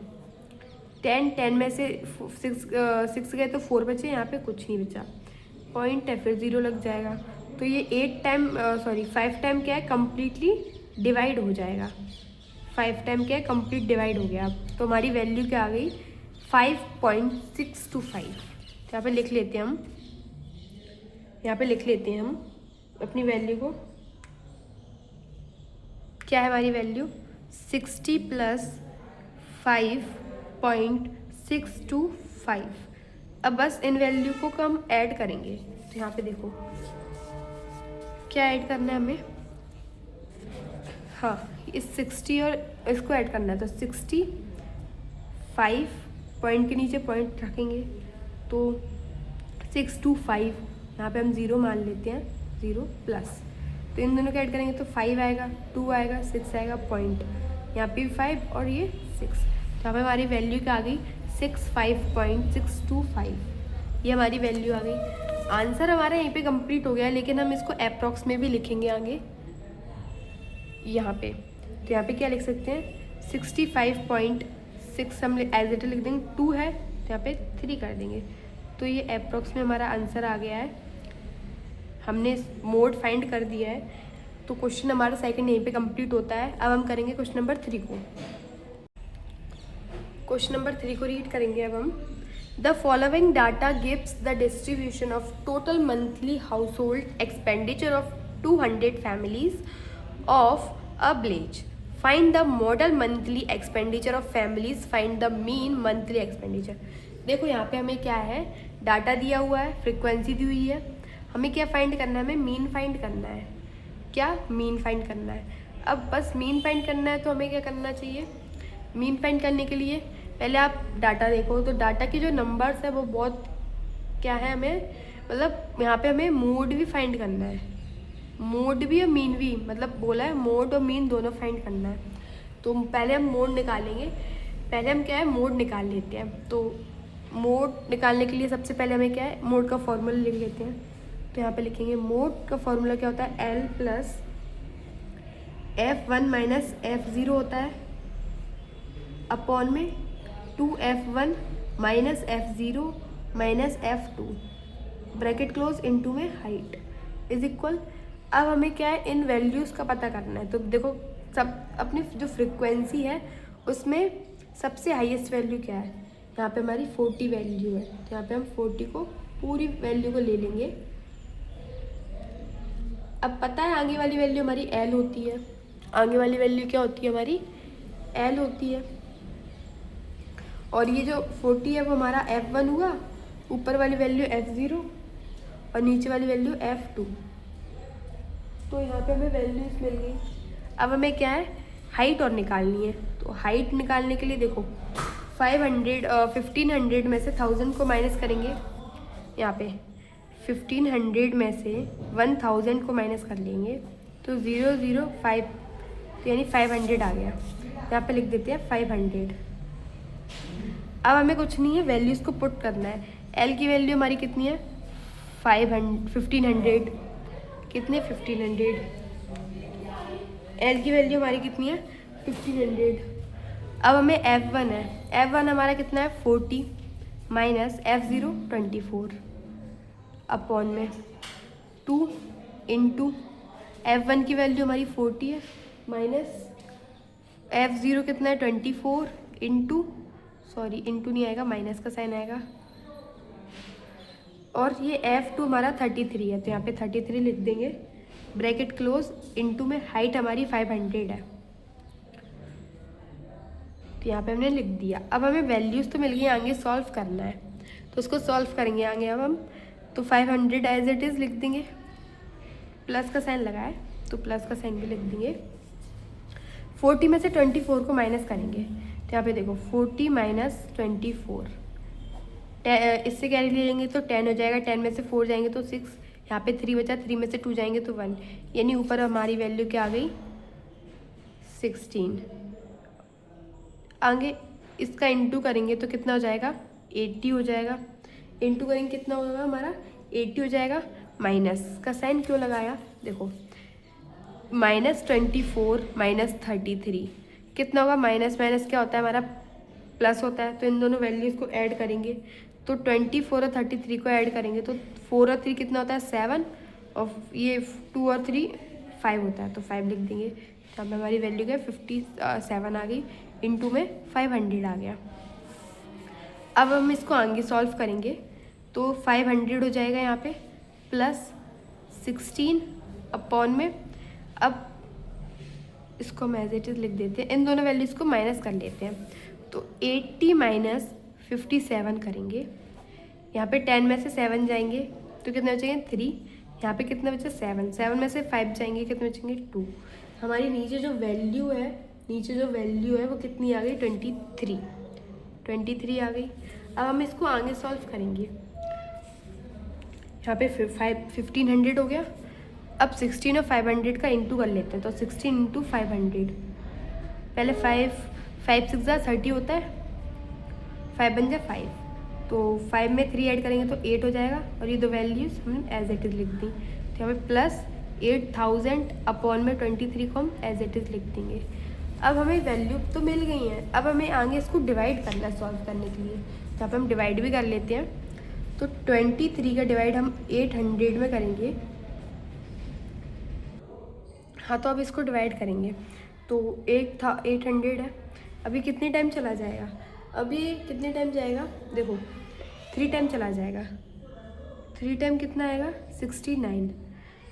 10 में से 6 गए तो 4 बचे, यहाँ पे कुछ नहीं बचा, पॉइंट है फिर 0 लग जाएगा। तो ये 5 टाइम क्या है कम्प्लीटली डिवाइड हो जाएगा, 5 टाइम क्या है कम्प्लीट डिवाइड हो गया। तो हमारी वैल्यू क्या आ गई 5.625। तो यहाँ पे लिख लेते हैं हम, यहाँ पे लिख लेते हैं हम अपनी वैल्यू को, क्या है हमारी वैल्यू 60 प्लस 5.625। अब बस इन वैल्यू को हम ऐड करेंगे। तो यहाँ पे देखो क्या ऐड करना है हमें, हाँ इस 60 और इसको ऐड करना है। तो 65 पॉइंट के नीचे पॉइंट रखेंगे तो 625, यहाँ पे हम 0 मान लेते हैं, 0 प्लस, तो इन दोनों को ऐड करेंगे तो 5 आएगा, 2 आएगा, 6 आएगा, पॉइंट यहाँ पे 5 और ये 6, तो यहाँ पे हमारी वैल्यू क्या आ गई 65.625, ये हमारी वैल्यू आ गई। आंसर हमारा यहीं पे कंप्लीट हो गया, लेकिन हम इसको अप्रॉक्स में भी लिखेंगे आगे यहाँ पे। तो यहाँ पे क्या लिख सकते हैं 65.6 हम एज इट लिख देंगे, 2 है तो यहाँ पे 3 कर देंगे, तो ये अप्रॉक्स में हमारा आंसर आ गया है। हमने मोड फाइंड कर दिया है, तो क्वेश्चन हमारा सेकंड यहीं पे कंप्लीट होता है। अब हम करेंगे क्वेश्चन नंबर 3 को। क्वेश्चन नंबर 3 को रीड करेंगे अब हम। The following data gives the distribution of total monthly house hold expenditure of 200 families of a village. Find the model monthly expenditure of families, find the mean monthly expenditure. देखो यहाँ पे हमें क्या है, डाटा दिया हुआ है, फ्रिक्वेंसी दी हुई है, हमें क्या फाइंड करना है, हमें मीन फाइंड करना है। क्या मीन फाइंड करना है। अब बस मीन फाइंड करना है, तो हमें क्या करना चाहिए, मीन फाइंड करने के लिए पहले आप डाटा देखो, तो डाटा के जो नंबर्स है वो बहुत क्या है, हमें मतलब यहाँ पे हमें मोड भी फाइंड करना है, मोड भी और मीन भी, मतलब बोला है मोड और मीन दोनों फाइंड करना है। तो पहले हम मोड निकालेंगे, पहले हम क्या है मोड निकाल लेते हैं। तो मोड निकालने के लिए सबसे पहले हमें क्या है, मोड का फॉर्मूला लिख लेते हैं। तो यहाँ पे लिखेंगे मोड का फॉर्मूला क्या होता है, L plus F1 minus F0 होता है अपॉन में 2F1 minus F0 minus F2 bracket close into में हाइट इज इक्वल। अब हमें क्या है, इन वैल्यूज़ का पता करना है। तो देखो सब अपनी जो फ्रिक्वेंसी है उसमें सबसे हाईएस्ट वैल्यू क्या है, यहाँ पे हमारी 40 वैल्यू है, तो यहाँ पे हम 40 को पूरी वैल्यू को ले लेंगे। अब पता है आगे वाली वैल्यू हमारी L होती है, आगे वाली वैल्यू क्या होती है, हमारी L होती है। और ये जो 40 है वो हमारा F1 हुआ, ऊपर वाली वैल्यू F0 और नीचे वाली वैल्यू F2। तो यहाँ पे हमें वैल्यूज मिल गई। अब हमें क्या है, हाइट और निकालनी है। तो हाइट निकालने के लिए देखो 1500 में से 1000 को माइनस करेंगे, यहाँ पे 1500 में से 1000 को माइनस कर लेंगे, तो 005, तो यानी 500 आ गया। यहाँ पे लिख देते हैं 500। अब हमें कुछ नहीं है, वैल्यूज़ को पुट करना है। L की वैल्यू हमारी कितनी है 1500, कितने 1500, L की वैल्यू हमारी कितनी है 1500। अब हमें F1 है, F1 हमारा कितना है 40 माइनस F0 24 अपॉन में 2 इंटू F1 की वैल्यू हमारी 40 है माइनस F0 कितना है 24 इंटू, सॉरी इंटू नहीं आएगा, माइनस का साइन आएगा, और ये F2 हमारा 33 है, तो यहाँ पे 33 लिख देंगे ब्रैकेट क्लोज इनटू में हाइट हमारी 500 है, तो यहाँ पे हमने लिख दिया। अब हमें वैल्यूज़ तो मिल गई, आगे सॉल्व करना है, तो उसको सॉल्व करेंगे आगे अब हम। तो 500 एज इट इज़ लिख देंगे, प्लस का साइन लगाए तो प्लस का साइन भी लिख देंगे। 40 में से 24 को माइनस करेंगे, तो यहाँ पे देखो 40 माइनस 24, इससे कैरी ले लेंगे तो 10 हो जाएगा, 10 में से 4 जाएंगे तो 6, यहाँ पे 3 बचा, 3 में से 2 जाएंगे तो 1, यानी ऊपर हमारी वैल्यू क्या आ गई 16। आगे इसका इंटू करेंगे तो कितना हो जाएगा 80 हो जाएगा, इंटू करेंगे कितना होगा हमारा 80 हो जाएगा। माइनस का साइन क्यों लगाया, देखो -24 माइनस 33 कितना होगा, माइनस माइनस क्या होता है हमारा प्लस होता है, तो इन दोनों वैल्यूज़ को ऐड करेंगे, तो 24 और 33 को ऐड करेंगे तो 4 और 3 कितना होता है 7, और ये 2 और 3 5 होता है, तो 5 लिख देंगे। तो अब हमारी वैल्यू क्या 57 आ गई, इंटू में 500 आ गया। अब हम इसको आगे सॉल्व करेंगे तो 500 हो जाएगा यहाँ पे प्लस 16 अपॉन में, अब इसको हम एज इट इज़ लिख देते हैं, इन दोनों वैल्यूज़ को माइनस कर लेते हैं, तो 80 माइनस 57 करेंगे, यहाँ पे 10 में से 7 जाएंगे तो कितने बचेंगे 3, यहाँ पे कितने बचे 7, 7 में से 5 जाएंगे कितने बचेंगे 2। हमारी नीचे जो वैल्यू है वो कितनी आ गई 23 आ गई। अब हम इसको आगे सॉल्व करेंगे, यहाँ पे 1500 हो गया। अब 16 और 500 का इंटू कर लेते हैं, तो 16 इंटू 500 पहले 5 5 6 जा 30 होता है, 5 बन जाए 5, तो 5 में 3 ऐड करेंगे तो 8 हो जाएगा। और ये दो वैल्यूज़ हमने एज इट इज़ लिख दी, तो यहाँ पे प्लस 8000 अपॉन में 23 को हम एज इट इज़ लिख देंगे। अब हमें वैल्यू तो मिल गई हैं, अब हमें आगे इसको डिवाइड करना है सॉल्व करने के लिए। यहाँ पे हम डिवाइड भी कर लेते हैं, तो 23 का डिवाइड हम 800 में करेंगे। हाँ, तो अब इसको डिवाइड करेंगे, तो 800 है। अभी कितने टाइम चला जाएगा, अभी कितने टाइम जाएगा, देखो 3 टाइम चला जाएगा। 3 टाइम कितना आएगा 69,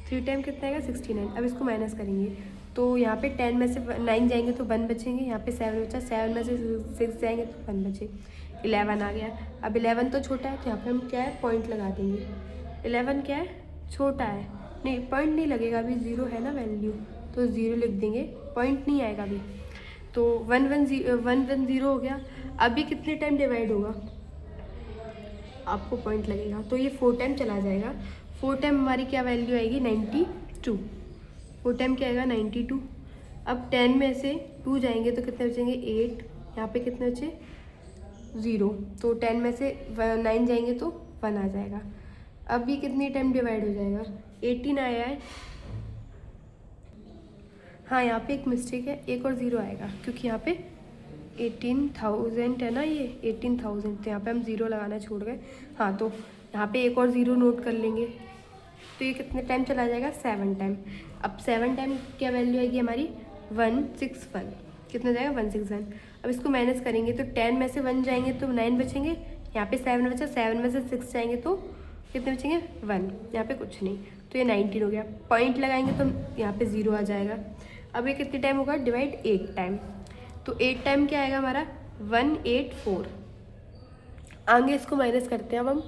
3 टाइम कितना आएगा 69। अब इसको माइनस करेंगे, तो यहाँ पे 10 में से 9 जाएंगे तो 1 बचेंगे, यहाँ पे 7 बचा, 7 में से 6 जाएंगे तो 1 बचे, 11 आ गया। अब 11 तो छोटा है, तो यहाँ पे हम क्या है पॉइंट लगा देंगे। 11 क्या है, छोटा है, नहीं पॉइंट नहीं लगेगा, अभी 0 है ना वैल्यू, तो 0 लिख देंगे, पॉइंट नहीं आएगा अभी। तो 110 हो गया। अभी कितने टाइम डिवाइड होगा, आपको पॉइंट लगेगा, तो ये 4 टाइम चला जाएगा। 4 टाइम हमारी क्या वैल्यू आएगी 92, 4 टाइम क्या आएगा 92। अब 10 में से 2 जाएंगे तो कितने बचेंगे 8, यहाँ पे कितने बचे 0, तो 10 में से 9 जाएंगे तो 1 आ जाएगा। अब ये कितनी टाइम डिवाइड हो जाएगा 18 आया है। हाँ, यहाँ पे एक मिस्टेक है, एक और 0 आएगा, क्योंकि यहाँ पे 18,000 है ना, ये 18,000, तो यहाँ पे हम 0 लगाना छोड़ गए। हाँ, तो यहाँ पे एक और 0 नोट कर लेंगे, तो ये कितने टाइम चला जाएगा 7 टाइम। अब 7 टाइम क्या वैल्यू आएगी हमारी 161, कितना जाएगा 161। अब इसको माइनस करेंगे, तो 10 में से 1 जाएंगे तो 9 बचेंगे, यहाँ पे 7 बचा, 7 में से 6 जाएंगे तो कितने बचेंगे 1, यहाँ पे कुछ नहीं, तो ये 19 हो गया। पॉइंट लगाएंगे तो यहाँ पे 0 आ जाएगा। अब ये कितने टाइम होगा डिवाइड 8 टाइम, तो 8 टाइम क्या आएगा हमारा 184। आगे इसको माइनस करते हैं, अब हम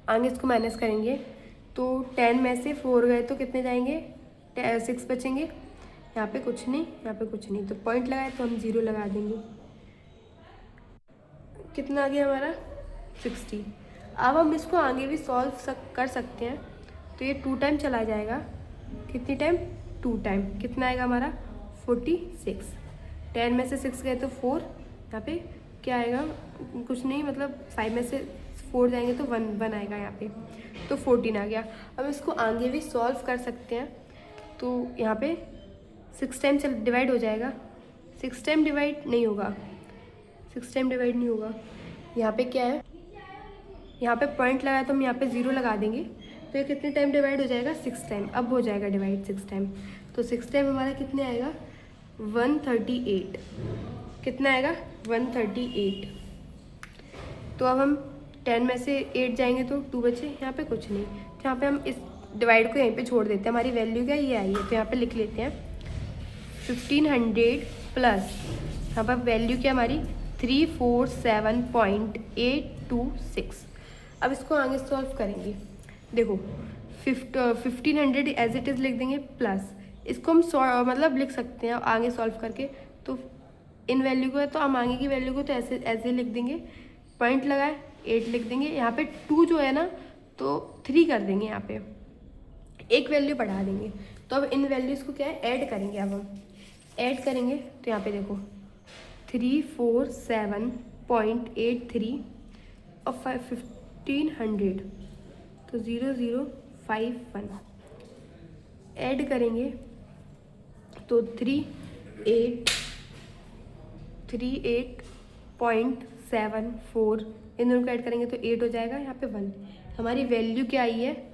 आगे इसको माइनस करेंगे, तो 10 में से 4 गए तो कितने जाएंगे 6 बचेंगे, यहाँ पे कुछ नहीं, यहाँ पे कुछ नहीं, तो पॉइंट लगाए तो हम 0 लगा देंगे। कितना आ गया हमारा 60। अब हम इसको आगे भी सॉल्व कर सकते हैं, तो ये 2 टाइम चला जाएगा, कितनी टाइम 2 टाइम, कितना आएगा हमारा 46। 10 में से 6 गए तो 4, यहाँ पे क्या आएगा कुछ नहीं, मतलब 5 में से 4 जाएंगे तो 1 आएगा यहाँ पे, तो 14 आ गया। अब इसको आगे भी सॉल्व कर सकते हैं, तो यहाँ पे 6 टाइम डिवाइड हो जाएगा, 6 टाइम डिवाइड नहीं होगा, 6 टाइम डिवाइड नहीं होगा। यहाँ पे क्या है, यहाँ पे पॉइंट लगाया तो हम यहाँ पे 0 लगा देंगे, तो ये कितने टाइम डिवाइड हो जाएगा 6 टाइम। अब हो जाएगा डिवाइड 6 टाइम, तो 6 टाइम हमारा कितने आएगा 138, कितना आएगा 138। तो अब हम 10 में से 8 जाएंगे तो 2 बचे, यहाँ पे कुछ नहीं, तो यहाँ पे हम इस डिवाइड को यहीं पे छोड़ देते हैं। हमारी वैल्यू क्या ये आई है, तो यहाँ पे लिख लेते हैं 1500 प्लस, यहाँ पर वैल्यू क्या हमारी 347.826। अब इसको आगे सॉल्व करेंगे, देखो 1500 एज इट इज़ लिख देंगे, प्लस इसको हम मतलब लिख सकते हैं आगे सॉल्व करके, तो इन वैल्यू को है तो हम आगे की वैल्यू को तो ऐसे लिख देंगे, पॉइंट लगाए 8 लिख देंगे, यहाँ पे 2 जो है ना तो 3 कर देंगे, यहाँ पे एक वैल्यू बढ़ा देंगे। तो अब इन वैल्यूज़ को क्या है ऐड करेंगे, अब हम ऐड करेंगे, तो यहाँ पे देखो 347.83 और 1500, तो 0051 ऐड करेंगे तो 38.74, इन दोनों को ऐड करेंगे तो 8 हो जाएगा, यहाँ पे 1। हमारी वैल्यू क्या आई है,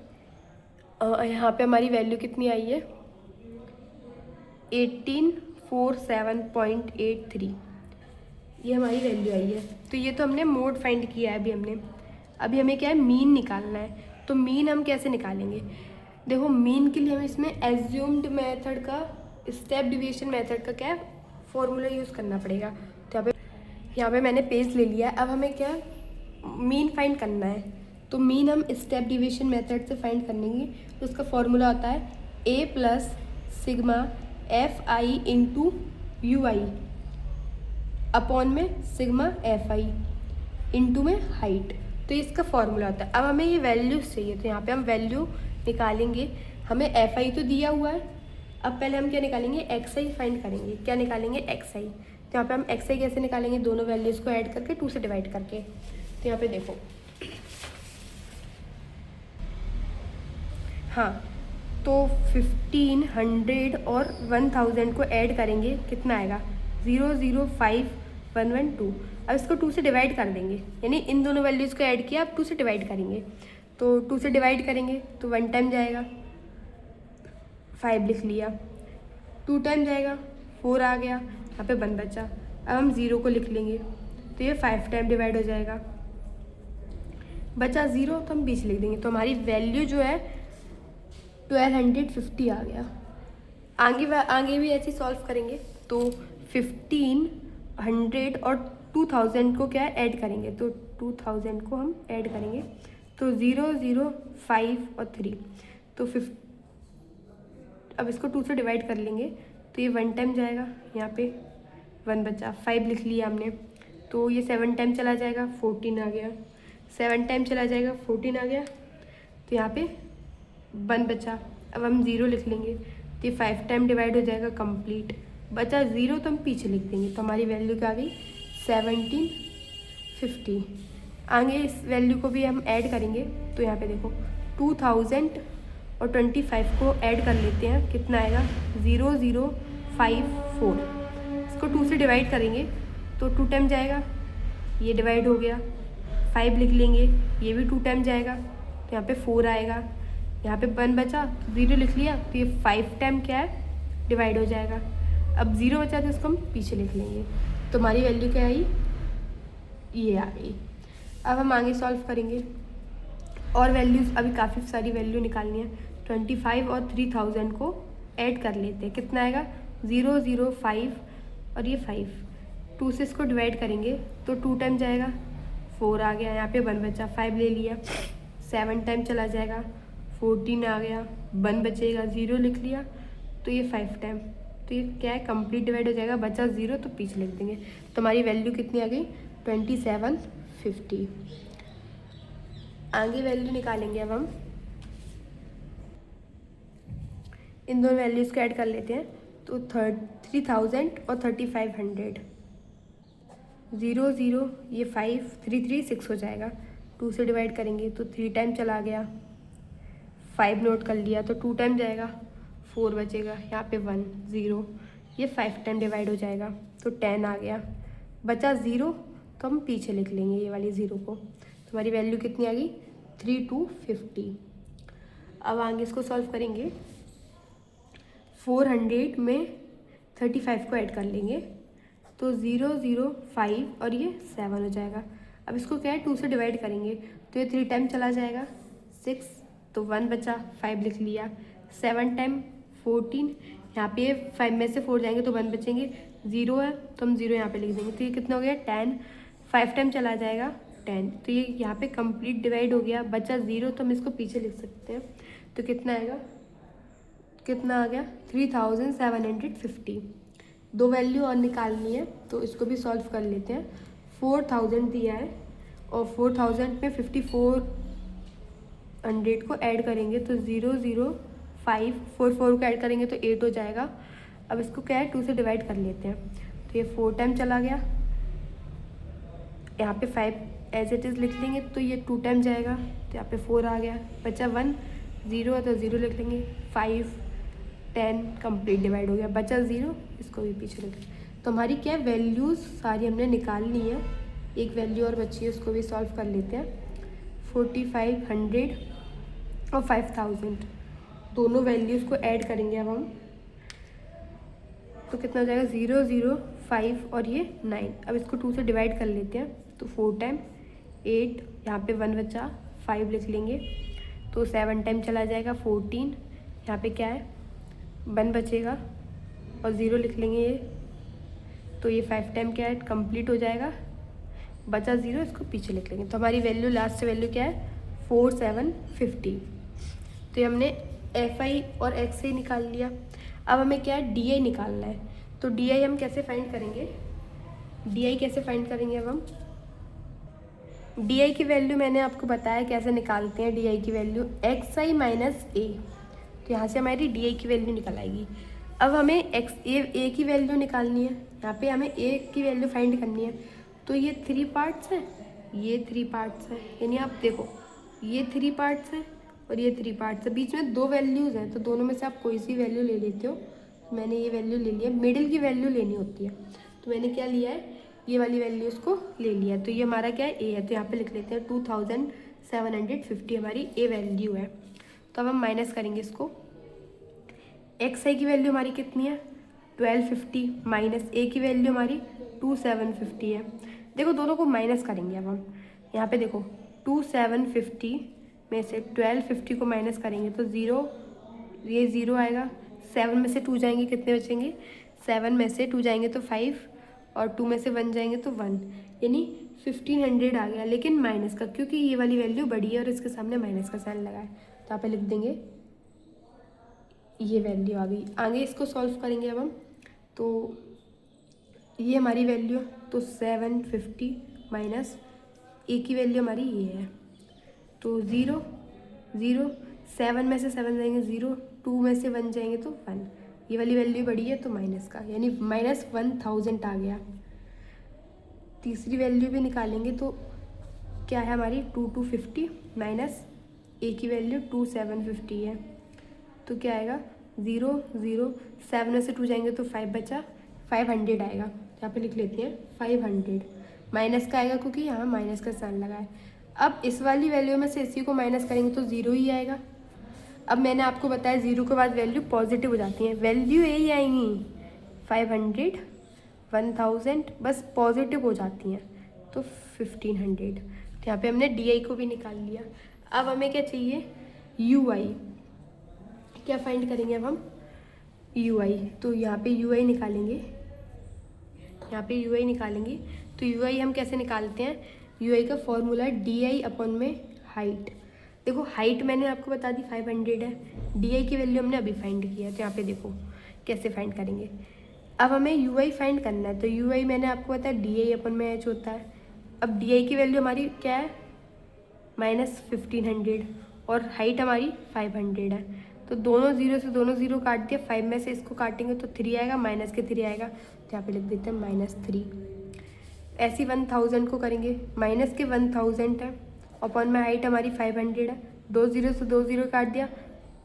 यहाँ पे हमारी वैल्यू कितनी आई है 1847.83, ये हमारी वैल्यू आई है। तो ये तो हमने मोड फाइंड किया है अभी हमें क्या है मीन निकालना है। तो मीन हम कैसे निकालेंगे, देखो मीन के लिए हमें इसमें एज्यूम्ड मेथड का, स्टेप डिविएशन मेथड का क्या फॉर्मूला यूज़ करना पड़ेगा। तो यहाँ पे मैंने पेज ले लिया। अब हमें क्या मीन फाइंड करना है, तो मीन हम स्टेप डिविएशन मेथड से फाइंड करेंगे। तो उसका फॉर्मूला होता है a plus sigma F I into you I upon में सिग्मा एफ आई इंटू में हाइट। तो इसका फॉर्मूला होता है। अब हमें ये वैल्यूज चाहिए, तो यहाँ पे हम वैल्यू निकालेंगे। हमें एफ आई तो दिया हुआ है, अब पहले हम क्या निकालेंगे एक्स आई फाइंड करेंगे। क्या निकालेंगे एक्स आई, तो यहाँ पे हम एक्स आई कैसे निकालेंगे, दोनों वैल्यूज़ को ऐड करके 2 से डिवाइड करके। तो यहाँ पे देखो, हाँ, तो 1500 और 1000 को ऐड करेंगे, कितना आएगा 005112। अब इसको 2 से डिवाइड कर देंगे, यानी इन दोनों वैल्यूज़ को ऐड किया, अब 2 से डिवाइड करेंगे। तो 2 से डिवाइड करेंगे तो 1 टाइम जाएगा, 5 लिख लिया, 2 टाइम जाएगा, 4 आ गया, यहाँ पे 1 बचा। अब हम 0 को लिख लेंगे तो ये 5 टाइम डिवाइड हो जाएगा, बचा 0 तो हम बीच लिख देंगे। तो हमारी वैल्यू जो है 1250 आ गया। आगे भी ऐसे सॉल्व करेंगे। तो 1500 और 2000 को क्या ऐड करेंगे, तो 2000 को हम ऐड करेंगे तो 0 0 5 और 3, तो अब इसको 2 से डिवाइड कर लेंगे तो ये 1 टाइम जाएगा, यहाँ पे 1 बचा, 5 लिख लिया हमने, तो ये 7 टाइम चला जाएगा, 14 आ गया, 7 टाइम चला जाएगा, 14 आ गया, तो यहाँ पे 1 बचा। अब हम 0 लिख लेंगे तो ये 5 टाइम डिवाइड हो जाएगा, कंप्लीट, बचा 0 तो हम पीछे लिख देंगे। तो हमारी वैल्यू क्या आ गई 1750। आगे इस वैल्यू को भी हम ऐड करेंगे। तो यहाँ पे देखो 2000 और 25 को ऐड कर लेते हैं, कितना आएगा 0054। इसको 2 से डिवाइड करेंगे तो 2 टाइम जाएगा, ये डिवाइड हो गया, 5 लिख लेंगे, ये भी 2 टाइम जाएगा, तो यहाँ पे 4 आएगा, यहाँ पे 1 बचा, 0 लिख लिया, तो ये 5 टाइम क्या है डिवाइड हो जाएगा। अब 0 बचा तो इसको हम पीछे लिख लेंगे। तो हमारी वैल्यू क्या आई, ये आ गई। अब हम आगे सॉल्व करेंगे और वैल्यूज़, अभी काफ़ी सारी वैल्यू निकालनी है। 25 और 3000 को ऐड कर लेते हैं, कितना आएगा 005 और ये 5, 2 से इसको डिवाइड करेंगे तो 2 टाइम जाएगा, 4 आ गया, यहाँ पे 1 बचा, 5 ले लिया, 7 टाइम चला जाएगा, 14 आ गया, 1 बचेगा, 0 लिख लिया, तो ये 5 टाइम, तो ये क्या है कंप्लीट डिवाइड हो जाएगा, बचा 0 तो पीछे लिख देंगे। तो हमारी वैल्यू कितनी आ गई 2750। आगे वैल्यू निकालेंगे अब हम, इन दोनों वैल्यूज़ को ऐड कर लेते हैं। तो 3000 और 3500, 0 0, ये 5, 3 3 6 हो जाएगा, 2 से डिवाइड करेंगे तो 3 टाइम चला गया, 5 नोट कर लिया, तो 2 टाइम जाएगा, 4 बचेगा, यहाँ पे 1 0, ये 5 टाइम डिवाइड हो जाएगा, तो 10 आ गया, बचा 0 तो हम पीछे लिख लेंगे ये वाली 0 को। तो हमारी वैल्यू कितनी आ गई 3250। अब आगे इसको सॉल्व करेंगे। 400 में 35 को ऐड कर लेंगे तो 005 और ये 7 हो जाएगा। अब इसको क्या है 2 से डिवाइड करेंगे तो ये 3 टाइम चला जाएगा, 6, तो 1 बचा, 5 लिख लिया, 7 टाइम 14, यहाँ पे 5 में से 4 जाएंगे तो 1 बचेंगे, 0 है तो हम 0 यहाँ पे लिख देंगे, तो ये कितना हो गया 10, 5 टाइम चला जाएगा 10, तो ये यहाँ पे कंप्लीट डिवाइड हो गया, बचा 0 तो हम इसको पीछे लिख सकते हैं। तो कितना आएगा, कितना आ गया 3750। 2 वैल्यू और निकालनी है तो इसको भी सॉल्व कर लेते हैं। 4000 दिया है और 4000 में 5400 को ऐड करेंगे तो 005, 4 को ऐड करेंगे तो 8 हो जाएगा। अब इसको क्या है 2 से डिवाइड कर लेते हैं, तो ये 4 टाइम चला गया, यहाँ पे 5 एज इट इज़ लिख लेंगे तो ये 2 टाइम जाएगा, तो यहाँ पे 4 आ गया, बचा 1, 0 है तो 0 लिख लेंगे, 5 10 कंप्लीट डिवाइड हो गया, बचा 0, इसको भी पीछे लिख लेंगे। तो हमारी क्या है वैल्यूज़ सारी हमने निकालनी है, एक वैल्यू और बची है उसको भी सॉल्व कर लेते हैं। 4500 और 5000 दोनों वैल्यूज़ को ऐड करेंगे अब हम, तो कितना हो जाएगा 005 और ये 9। अब इसको 2 से डिवाइड कर लेते हैं तो 4 टाइम 8, यहाँ पे 1 बचा, 5 लिख लेंगे तो 7 टाइम चला जाएगा, 14, यहाँ पे क्या है 1 बचेगा और 0 लिख लेंगे ये, तो ये 5 टाइम क्या है कंप्लीट हो जाएगा, बचा 0, इसको पीछे लिख लेंगे। तो हमारी वैल्यू लास्ट वैल्यू क्या है 4750। तो ये हमने FI और XI निकाल लिया। अब हमें क्या है DI निकालना है। तो DI हम कैसे फाइंड करेंगे, DI कैसे फाइंड करेंगे, अब हम DI की वैल्यू मैंने आपको बताया कैसे निकालते हैं। DI की वैल्यू XI माइनस A, तो यहाँ से हमारी DI की वैल्यू निकल आएगी। अब हमें A की वैल्यू निकालनी है, यहाँ पे हमें ए की वैल्यू फाइंड करनी है। तो ये 3 पार्ट्स हैं, ये 3 पार्ट्स हैं, यानी आप देखो ये 3 पार्ट्स हैं और ये 3 पार्ट्स है, बीच में 2 वैल्यूज़ हैं, तो दोनों में से आप कोई सी वैल्यू ले लेते हो। मैंने ये वैल्यू ले लिया, मिडिल की वैल्यू लेनी होती है, तो मैंने क्या लिया है, ये वाली वैल्यू उसको ले लिया। तो ये हमारा क्या है, ए है, तो यहाँ पे लिख लेते हैं 2750 हमारी ए वैल्यू है। तो अब हम माइनस करेंगे इसको। एक्स आई की वैल्यू हमारी कितनी है 1250 माइनस ए की वैल्यू हमारी 2750 है। देखो दोनों को माइनस करेंगे अब हम। यहाँ पे देखो 2750 में से 1250 को माइनस करेंगे तो 0, ये 0 आएगा। 7 में से 2 जाएंगे, कितने बचेंगे, 7 में से 2 जाएंगे तो 5 और 2 में से 1 जाएंगे तो 1, यानी 1500 आ गया, लेकिन माइनस का, क्योंकि ये वाली वैल्यू बड़ी है और इसके सामने माइनस का साइन लगा है। तो यहाँ पे लिख देंगे ये वैल्यू आ गई। आगे इसको सॉल्व करेंगे अब हम। तो ये हमारी वैल्यू, तो 750 माइनस ए की वैल्यू हमारी ये है, तो 0 0, 7 में से 7 जाएंगे 0, 2 में से 1 जाएंगे तो 1, ये वाली वैल्यू बड़ी है तो माइनस का, यानी -1000 आ गया। तीसरी वैल्यू भी निकालेंगे तो क्या है हमारी 2250 माइनस ए की वैल्यू 2750 है, तो क्या आएगा 0 0, 7 में से 2 जाएंगे तो 5 बचा, 500 आएगा। यहाँ पे लिख लेते हैं 500, माइनस का आएगा क्योंकि यहाँ माइनस का साइन लगा है। अब इस वाली वैल्यू में से इसी को माइनस करेंगे तो 0 ही आएगा। अब मैंने आपको बताया 0 के बाद वैल्यू पॉजिटिव हो जाती है, वैल्यू यही आएंगी 500 1000, बस पॉजिटिव हो जाती हैं तो 1500। तो यहाँ पे हमने डी को भी निकाल लिया। अब हमें क्या चाहिए, यू क्या फाइंड करेंगे अब हम, यू तो यहाँ पे यू निकालेंगे, यहाँ पे यू निकालेंगे। तो यू हम कैसे निकालते हैं, यू का फॉर्मूला है डी अपॉन में हाइट। देखो हाइट मैंने आपको बता दी 500 है, डी की वैल्यू हमने अभी फाइंड किया, तो यहाँ पे देखो कैसे फाइंड करेंगे। अब हमें यू फाइंड करना है, तो यू मैंने आपको बताया डी अपॉन में एच होता है। अब डी की वैल्यू हमारी क्या है -1500 और हाइट हमारी 500 है, तो दोनों 0 से दोनों 0 काट दिया, 5 में से इसको काटेंगे तो 3 आएगा, माइनस के 3 आएगा, तो यहाँ पे लिख देते हैं -3। ऐसी 1000 को करेंगे, माइनस के 1000 है, अपॉन में हाइट हमारी 500 है, 2 0 से 2 0 काट दिया,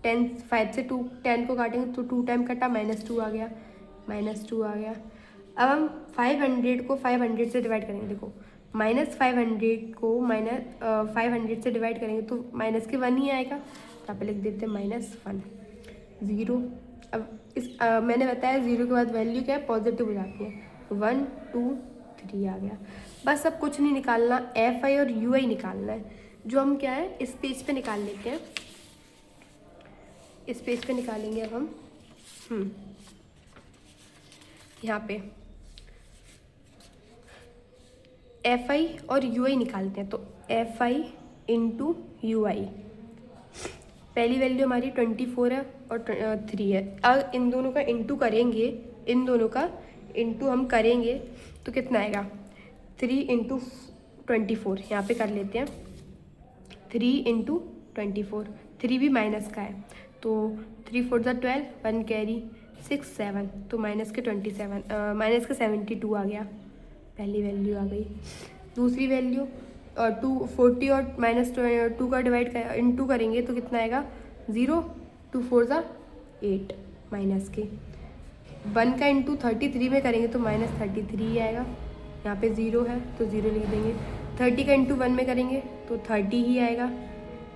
10 5 से 2 10 को काटेंगे तो 2 टाइम कटा, -2 आ गया, -2 आ गया। अब हम 500 को 500 से डिवाइड करेंगे, देखो -500 को -500 से डिवाइड करेंगे तो माइनस के 1 ही आएगा, यहाँ पे लिख देते हैं -1 0। अब इस मैंने बताया 0 के बाद वैल्यू क्या है, पॉजिटिव हो जाती है, 1 2 3 आ गया। बस अब कुछ नहीं निकालना, एफ आई और यू आई निकालना है, जो हम क्या है इस पेज पे निकाल लेते हैं। इस पेज पे निकालेंगे अब हम यहाँ पे एफ आई और यू आई निकालते हैं। तो एफ आई इंटू यू आई, पहली वैल्यू हमारी 24 है और 3 है। अब इन दोनों का इंटू करेंगे, इन दोनों का इंटू हम करेंगे तो कितना आएगा, 3 इंटू 24, यहाँ पे कर लेते हैं 3 इंटू 24, 3 भी माइनस का है, तो 3 4 12, 1 कैरी 6 7, तो माइनस के 72 आ गया, पहली वैल्यू आ गई। दूसरी वैल्यू 240 और -2 का डिवाइड इंटू करेंगे तो कितना आएगा, 0 2 4 8, माइनस के 1 का इंटू 33 में करेंगे तो -33 ही आएगा, यहाँ पे 0 है तो 0 लिख देंगे। 30 का इंटू 1 में करेंगे तो 30 ही आएगा।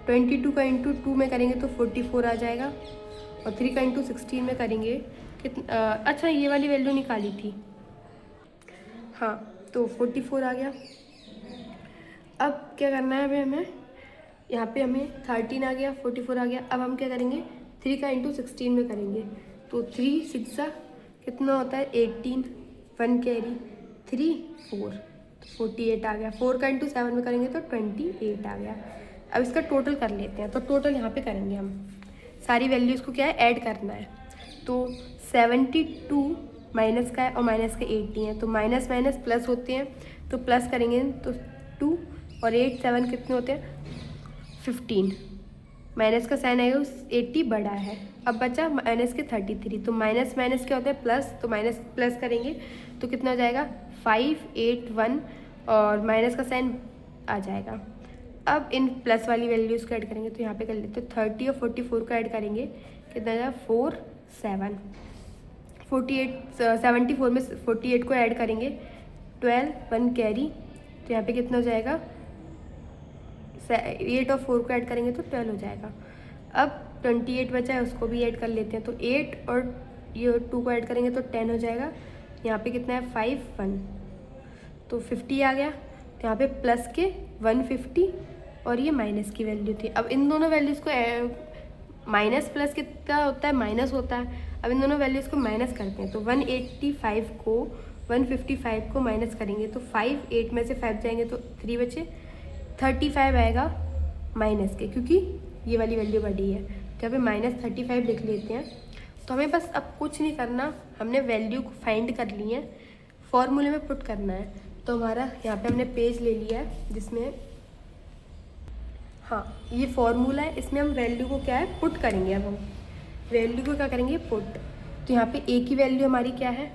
22 का इंटू 2 में करेंगे तो 44 आ जाएगा, और 3 का इंटू 16 में करेंगे कितना, अच्छा ये वाली वैल्यू निकाली थी, हाँ, तो 44 आ गया। अब क्या करना है हमें, यहाँ पे हमें 13 आ गया, 44 आ गया। अब हम क्या करेंगे, 3 का इंटू 16 में करेंगे तो 3 6 कितना होता है 18, 1 कैरी 3 4, 48 आ गया। 4 का इंटू 7 में करेंगे तो 28 आ गया। अब इसका टोटल कर लेते हैं, तो टोटल यहाँ पे करेंगे हम, सारी वैल्यूज़ को क्या है ऐड करना है। तो 72 माइनस का है और माइनस के 80 हैं, तो माइनस माइनस प्लस होते हैं, तो प्लस करेंगे तो 2 और 8 7 कितने होते हैं 15, माइनस का साइन आएगा, उस 80 बड़ा है। अब बचा माइनस के 33, तो माइनस माइनस क्या होता है प्लस, तो माइनस प्लस करेंगे तो कितना हो जाएगा 581 और माइनस का साइन आ जाएगा। अब इन प्लस वाली वैल्यूज़ को ऐड करेंगे, तो यहाँ पे कर लेते हैं 30 और 44 को ऐड करेंगे, कितना जाएगा 4 7 48 74 में 48 को ऐड करेंगे, 12 1 कैरी, तो यहाँ पे कितना हो जाएगा 8 और 4 को ऐड करेंगे तो 12 हो जाएगा। अब 28 बचा है, उसको भी ऐड कर लेते हैं, तो 8 और ये 2 को ऐड करेंगे तो 10 हो जाएगा। यहाँ पे कितना है 5 1, तो 50 आ गया। तो यहाँ पे प्लस के 150 और ये माइनस की वैल्यू थी। अब इन दोनों वैल्यूज़ को माइनस प्लस कितना होता है माइनस होता है। अब इन दोनों वैल्यूज़ को माइनस करते हैं, तो 185 को 155 को माइनस करेंगे तो 5 8 में से 5 जाएंगे तो 3 बचे, 35 आएगा माइनस के, क्योंकि ये वाली वैल्यू बड़ी है। तो यहाँ पे -35 लिख लेते हैं। तो हमें बस अब कुछ नहीं करना, हमने वैल्यू को फाइंड कर ली है, फॉर्मूले में पुट करना है। तो हमारा यहाँ पे हमने पेज ले लिया है जिसमें हाँ ये फॉर्मूला है, इसमें हम वैल्यू को क्या है पुट करेंगे। अब हम वैल्यू को क्या करेंगे पुट। तो यहाँ पे ए की वैल्यू हमारी क्या है,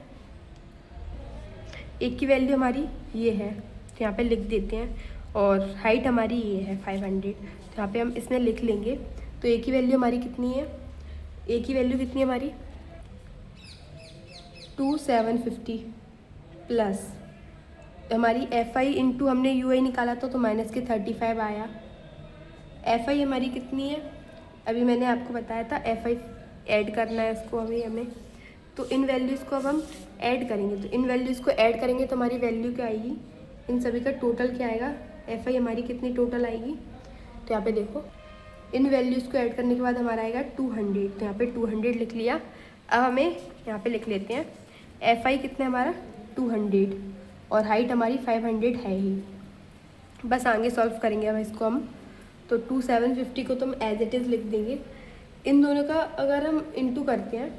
ए की वैल्यू हमारी ये है, तो यहाँ पे लिख देते हैं। और हाइट हमारी ये है 500, तो यहाँ पे हम इसमें लिख लेंगे। तो ए की वैल्यू हमारी कितनी है, ए की वैल्यू कितनी है हमारी 2750 प्लस हमारी एफ आई इंटू हमने यू आई निकाला था तो माइनस के 35 आया। एफ आई हमारी कितनी है, अभी मैंने आपको बताया था एफ आई ऐड करना है इसको अभी हमें। तो इन वैल्यूज़ को अब हम ऐड करेंगे, तो इन वैल्यूज़ को ऐड करेंगे तो हमारी वैल्यू क्या आएगी, इन सभी का टोटल क्या आएगा, एफ आई हमारी कितनी टोटल आएगी। तो यहाँ पे देखो इन वैल्यूज़ को ऐड करने के बाद हमारा आएगा 200, तो यहाँ पे 200 लिख लिया। अब हमें यहाँ पे लिख लेते हैं एफ आई कितना है हमारा 200 और हाइट हमारी 500 है ही। बस आगे सॉल्व करेंगे अब इसको हम। तो 2750 को तो हम एज इट इज़ लिख देंगे। इन दोनों का अगर हम इंटू करते हैं,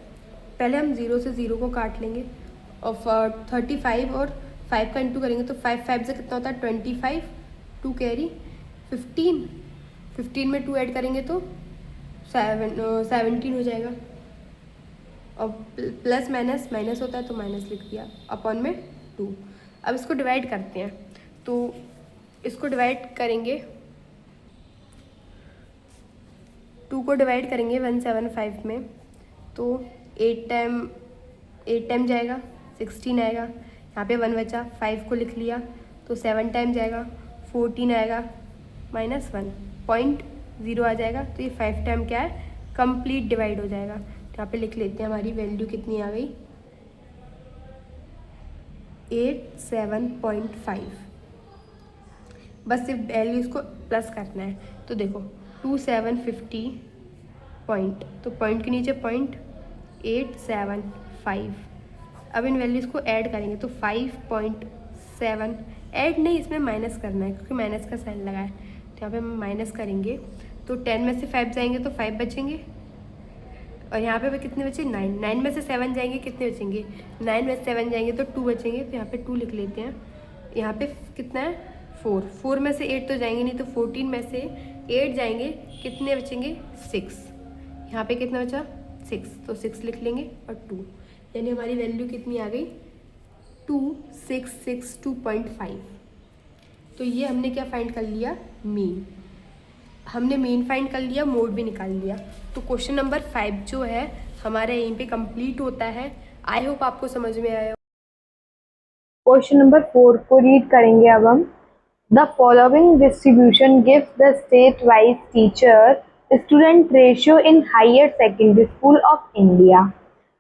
पहले हम 0 से 0 को काट लेंगे और 35 और 5 का इंटू करेंगे तो 5 5 से कितना होता है 25, 2 कैरी 15 में 2 ऐड करेंगे तो 17 हो जाएगा। और प्लस माइनस माइनस होता है तो माइनस लिख दिया, अपॉन में 2। अब इसको डिवाइड करते हैं, तो इसको डिवाइड करेंगे, 2 को डिवाइड करेंगे 175 में, तो 8 टाइम जाएगा 16 आएगा। यहाँ पे 1 बचा, 5 को लिख लिया तो 7 टाइम जाएगा 14 आएगा, -1 0.0 आ जाएगा। तो ये 5 टाइम क्या है कंप्लीट डिवाइड हो जाएगा। तो यहाँ पे लिख लेते हैं हमारी वैल्यू कितनी आ गई 87.5। बस सिर्फ वैल्यू इसको प्लस करना है। तो देखो 2750 पॉइंट, तो पॉइंट के नीचे 0.875। अब इन वैल्यूज़ को ऐड करेंगे तो 5.7 ऐड नहीं, इसमें माइनस करना है क्योंकि माइनस का साइन लगा है। तो यहाँ पे हम माइनस करेंगे तो 10 में से 5 जाएंगे तो 5 बचेंगे, और यहाँ पे कितने बचे 9। 9 में से 7 जाएंगे कितने बचेंगे, 9 में से 7 जाएंगे तो 2 बचेंगे। तो यहाँ पे 2 लिख लेते हैं। यहाँ पे कितना है 4 में से 8 तो जाएंगे नहीं, तो 14 में से 8 जाएंगे कितने बचेंगे 6। यहाँ पे कितना बचा 6, तो 6 लिख लेंगे और 2, यानी हमारी वैल्यू कितनी आ गई 2662.5। तो ये हमने क्या फाइंड कर लिया मीन। हमने मीन फाइंड कर लिया, मोड भी निकाल लिया। तो क्वेश्चन नंबर 5 जो है हमारे यहीं पे कंप्लीट होता है। आई होप आपको समझ में आया। क्वेश्चन नंबर 4 को रीड करेंगे अब हम। The following distribution gives the state wise teacher student ratio in higher secondary school of India.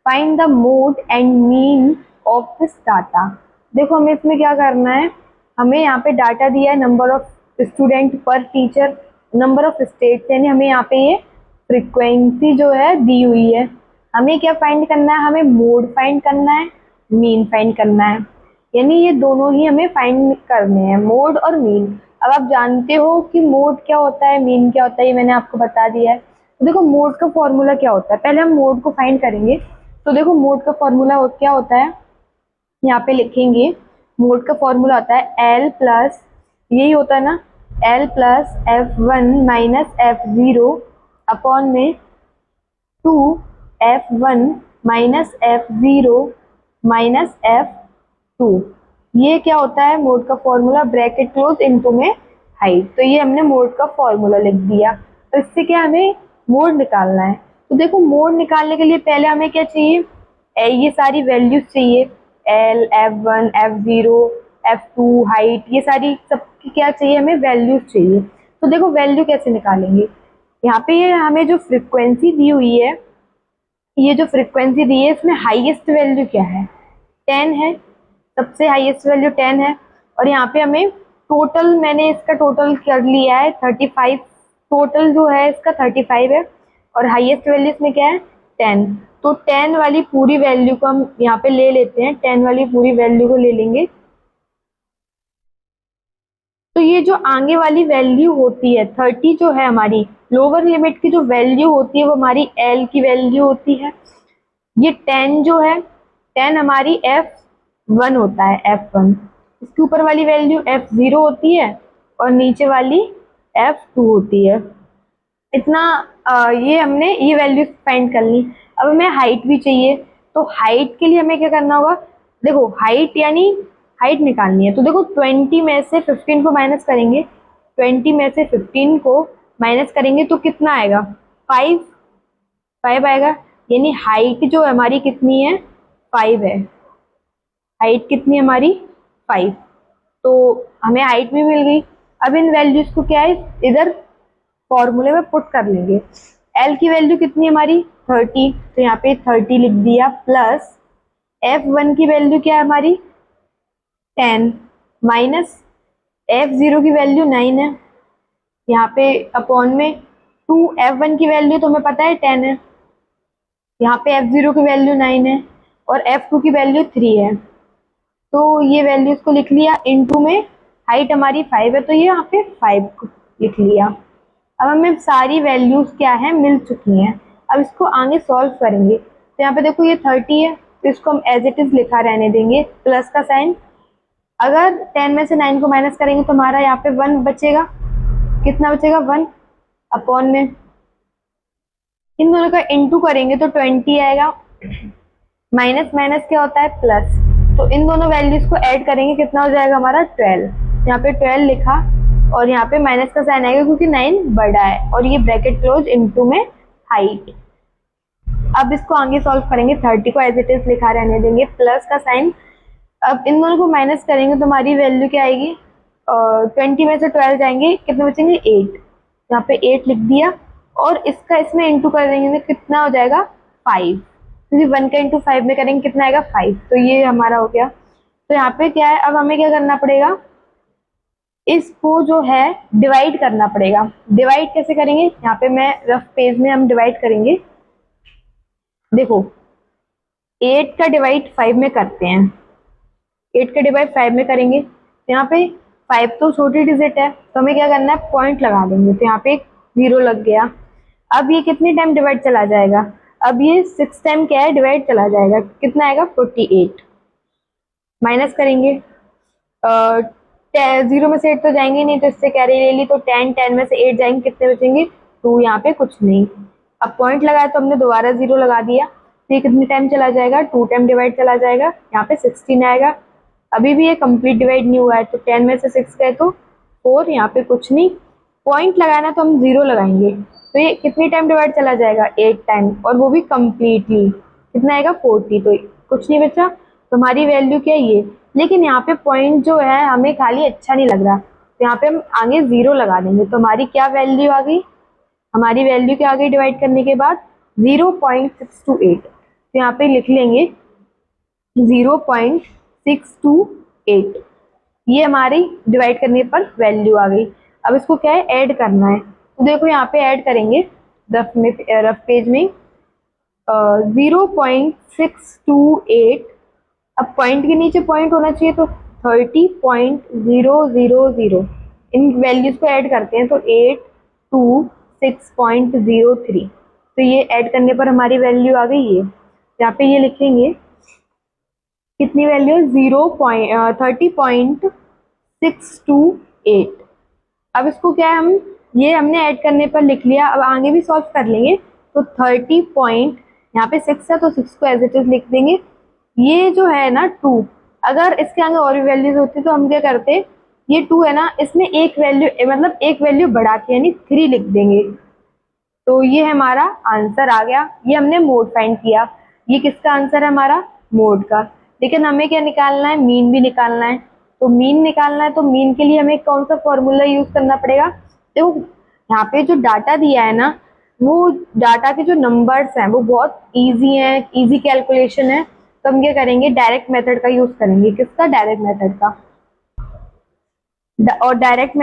Find the mode and mean of this data. देखो हमें इसमें क्या करना है, हमें यहाँ पे डाटा दिया है नंबर ऑफ स्टूडेंट पर टीचर, नंबर ऑफ स्टेट्स, यानी हमें यहाँ पे ये फ्रीक्वेंसी जो है दी हुई है। हमें क्या फाइंड करना है, हमें मोड फाइंड करना है, मीन फाइंड करना है, यानी ये दोनों ही हमें फाइंड करने हैं, मोड और मीन। अब आप जानते हो कि मोड क्या होता है, मीन क्या होता है, ये मैंने आपको बता दिया है। तो देखो मोड का फॉर्मूला क्या होता है, पहले हम मोड को फाइंड करेंगे। तो देखो मोड का फॉर्मूला क्या होता है, यहाँ पे लिखेंगे। मोड का फॉर्मूला होता है L प्लस, यही होता है ना, L plus F1 minus F0 upon में 2f1 minus f0 minus f2। ये क्या होता है मोड का फॉर्मूला, ब्रैकेट क्लोज इनटू में हाइट। तो ये हमने मोड का फॉर्मूला लिख दिया। तो इससे क्या हमें मोड निकालना है। तो देखो मोड निकालने के लिए पहले हमें क्या चाहिए, ये सारी वैल्यूज चाहिए, L, f1, f0, f2, height, ये सारी सबकी क्या चाहिए हमें, वैल्यूज चाहिए। तो देखो वैल्यू कैसे निकालेंगे, यहाँ पे ये हमें जो फ्रिक्वेंसी दी हुई है, ये जो फ्रिक्वेंसी दी है इसमें हाईएस्ट वैल्यू क्या है, 10 है, सबसे हाईएस्ट वैल्यू 10 है। और यहाँ पे हमें टोटल, मैंने इसका टोटल कर लिया है 35, टोटल जो है इसका 35 है और हाईएस्ट वैल्यू इसमें क्या है 10। तो 10 वाली पूरी वैल्यू को हम यहाँ पे ले लेते हैं, 10 वाली पूरी वैल्यू को ले लेंगे। तो ये जो आगे वाली वैल्यू होती है 30 जो है हमारी लोअर लिमिट की जो वैल्यू होती है वो हमारी एल की वैल्यू होती है। ये 10 जो है 10 हमारी f1 होता है, f1। इसके ऊपर वाली वैल्यू f0 होती है और नीचे वाली f2 होती है। इतना ये हमने ये वैल्यू फाइंड कर ली। अब हमें हाइट भी चाहिए, तो हाइट के लिए हमें क्या करना होगा, देखो हाइट यानी हाइट निकालनी है। तो देखो 20 में से 15 को माइनस करेंगे, 20 में से 15 को माइनस करेंगे तो कितना आएगा, 5 आएगा। यानी हाइट जो हमारी कितनी है, 5 है। हाइट कितनी है हमारी, 5। तो हमें हाइट भी मिल गई। अब इन वैल्यूज को क्या है इधर फॉर्मूले में पुट कर लेंगे। एल की वैल्यू कितनी है हमारी 30, तो यहाँ पे 30 लिख दिया, प्लस f1 की वैल्यू क्या है हमारी 10, माइनस f0 की वैल्यू 9 है, यहाँ पे अपॉन में 2f1 की वैल्यू तो हमें पता है 10 है, यहाँ पे f0 की वैल्यू 9 है और f2 की वैल्यू 3 है। तो ये वैल्यूज को लिख लिया, इनटू में हाइट हमारी 5 है तो ये यहाँ पे 5 लिख लिया। अब हमें सारी वैल्यूज क्या है मिल चुकी हैं। अब इसको आगे सॉल्व करेंगे। तो यहाँ पे देखो ये 30 है तो इसको हम एज इट इज लिखा रहने देंगे, प्लस का साइन। अगर 10 में से 9 को माइनस करेंगे तो हमारा यहाँ पे 1 बचेगा, कितना बचेगा 1, अपॉन में इन दोनों का इनटू करेंगे तो 20 आएगा, माइनस माइनस क्या होता है प्लस। तो इन दोनों वैल्यूज को ऐड करेंगे, कितना हो जाएगा हमारा 12। यहाँ पे 12 लिखा और यहाँ पे माइनस का साइन आएगा क्योंकि 9 बड़ा है और ये ब्रैकेट क्लोज इनटू में हाइट। अब इसको आगे सॉल्व करेंगे, 30 को एज इट इज लिखा रहने देंगे, प्लस का साइन। अब इन दोनों को माइनस करेंगे तो हमारी वैल्यू क्या आएगी, 20 में से 12 जाएंगे, कितने बचेंगे 8। यहाँ पे 8 लिख दिया और इसका इसमें इंटू कर देंगे तो कितना हो जाएगा 5, क्योंकि 1 का इंटू 5 में करेंगे कितना आएगा 5। तो ये हमारा हो गया। तो यहाँ पे क्या है, अब हमें क्या करना पड़ेगा, इसको जो है डिवाइड करना पड़ेगा। डिवाइड कैसे करेंगे, यहाँ पे मैं रफ पेज में हम डिवाइड करेंगे। देखो 8 का डिवाइड 5 में करते हैं, 8 का डिवाइड 5 में करेंगे तो यहाँ पे 5 तो छोटी डिजिट है तो हमें क्या करना है पॉइंट लगा देंगे, तो यहाँ पे एक 0 लग गया। अब ये कितने टाइम डिवाइड चला जाएगा, अब ये 6 टाइम क्या है डिवाइड चला जाएगा, कितना आएगा 48। माइनस करेंगे 0 में से 8 तो जाएंगे नहीं तो इससे कैरी ले ली, तो 10 में से 8 जाएंगे, कितने बचेंगे 2, यहाँ पे कुछ नहीं। अब पॉइंट लगाया तो हमने दोबारा 0 लगा दिया, तो ये कितने टाइम चला जाएगा 2 टाइम डिवाइड चला जाएगा, यहाँ पे 16 आएगा। अभी भी ये कंप्लीट डिवाइड नहीं हुआ है तो 10 में से 6 गए तो 4, यहाँ पे कुछ नहीं। पॉइंट लगाना तो हम 0 लगाएंगे, तो ये कितनी टाइम डिवाइड चला जाएगा 8 टाइम, और वो भी कम्प्लीटली, कितना आएगा 40, तो कुछ नहीं बचा। तो हमारी वैल्यू क्या है ये, लेकिन यहाँ पे पॉइंट जो है हमें खाली अच्छा नहीं लग रहा, तो यहाँ पे हम आगे 0 लगा देंगे। तो हमारी क्या वैल्यू आ गई, हमारी वैल्यू क्या आ गई डिवाइड करने के बाद 0.628। तो यहाँ पे लिख लेंगे 0.628, ये हमारी डिवाइड करने पर वैल्यू आ गई। अब इसको क्या है ऐड करना है, तो देखो यहाँ पे ऐड करेंगे रफ पेज में 0.628। अब पॉइंट के नीचे पॉइंट होना चाहिए तो 30.000, इन वैल्यूज को ऐड करते हैं तो 826.03। तो ये ऐड करने पर हमारी वैल्यू आ गई है, यहाँ पे ये लिखेंगे कितनी वैल्यू 30.628। अब इसको क्या है हम ये हमने ऐड करने पर लिख लिया। अब आगे भी सॉल्व कर लेंगे। तो 30 पॉइंट, यहाँ पे 6 है तो 6 को एज इट इज लिख देंगे। ये जो है ना 2, अगर इसके आगे और भी वैल्यूज होती तो हम क्या करते, ये 2 है ना, इसमें एक वैल्यू मतलब एक वैल्यू बढ़ा के यानी 3 लिख देंगे। तो ये हमारा आंसर आ गया। ये हमने मोड फाइंड किया। ये किसका आंसर है? हमारा मोड का। लेकिन हमें क्या निकालना है? मीन भी निकालना है। तो मीन निकालना है तो मीन के लिए हमें कौन सा फॉर्मूला यूज करना पड़ेगा? देखो यहाँ पे जो डाटा दिया है ना, वो डाटा के जो नंबर्स हैं वो बहुत इजी हैं, इजी कैलकुलेशन है। तो हम क्या करेंगे? डायरेक्ट मेथड का यूज करेंगे। किसका? डायरेक्ट मेथड का। और डायरेक्ट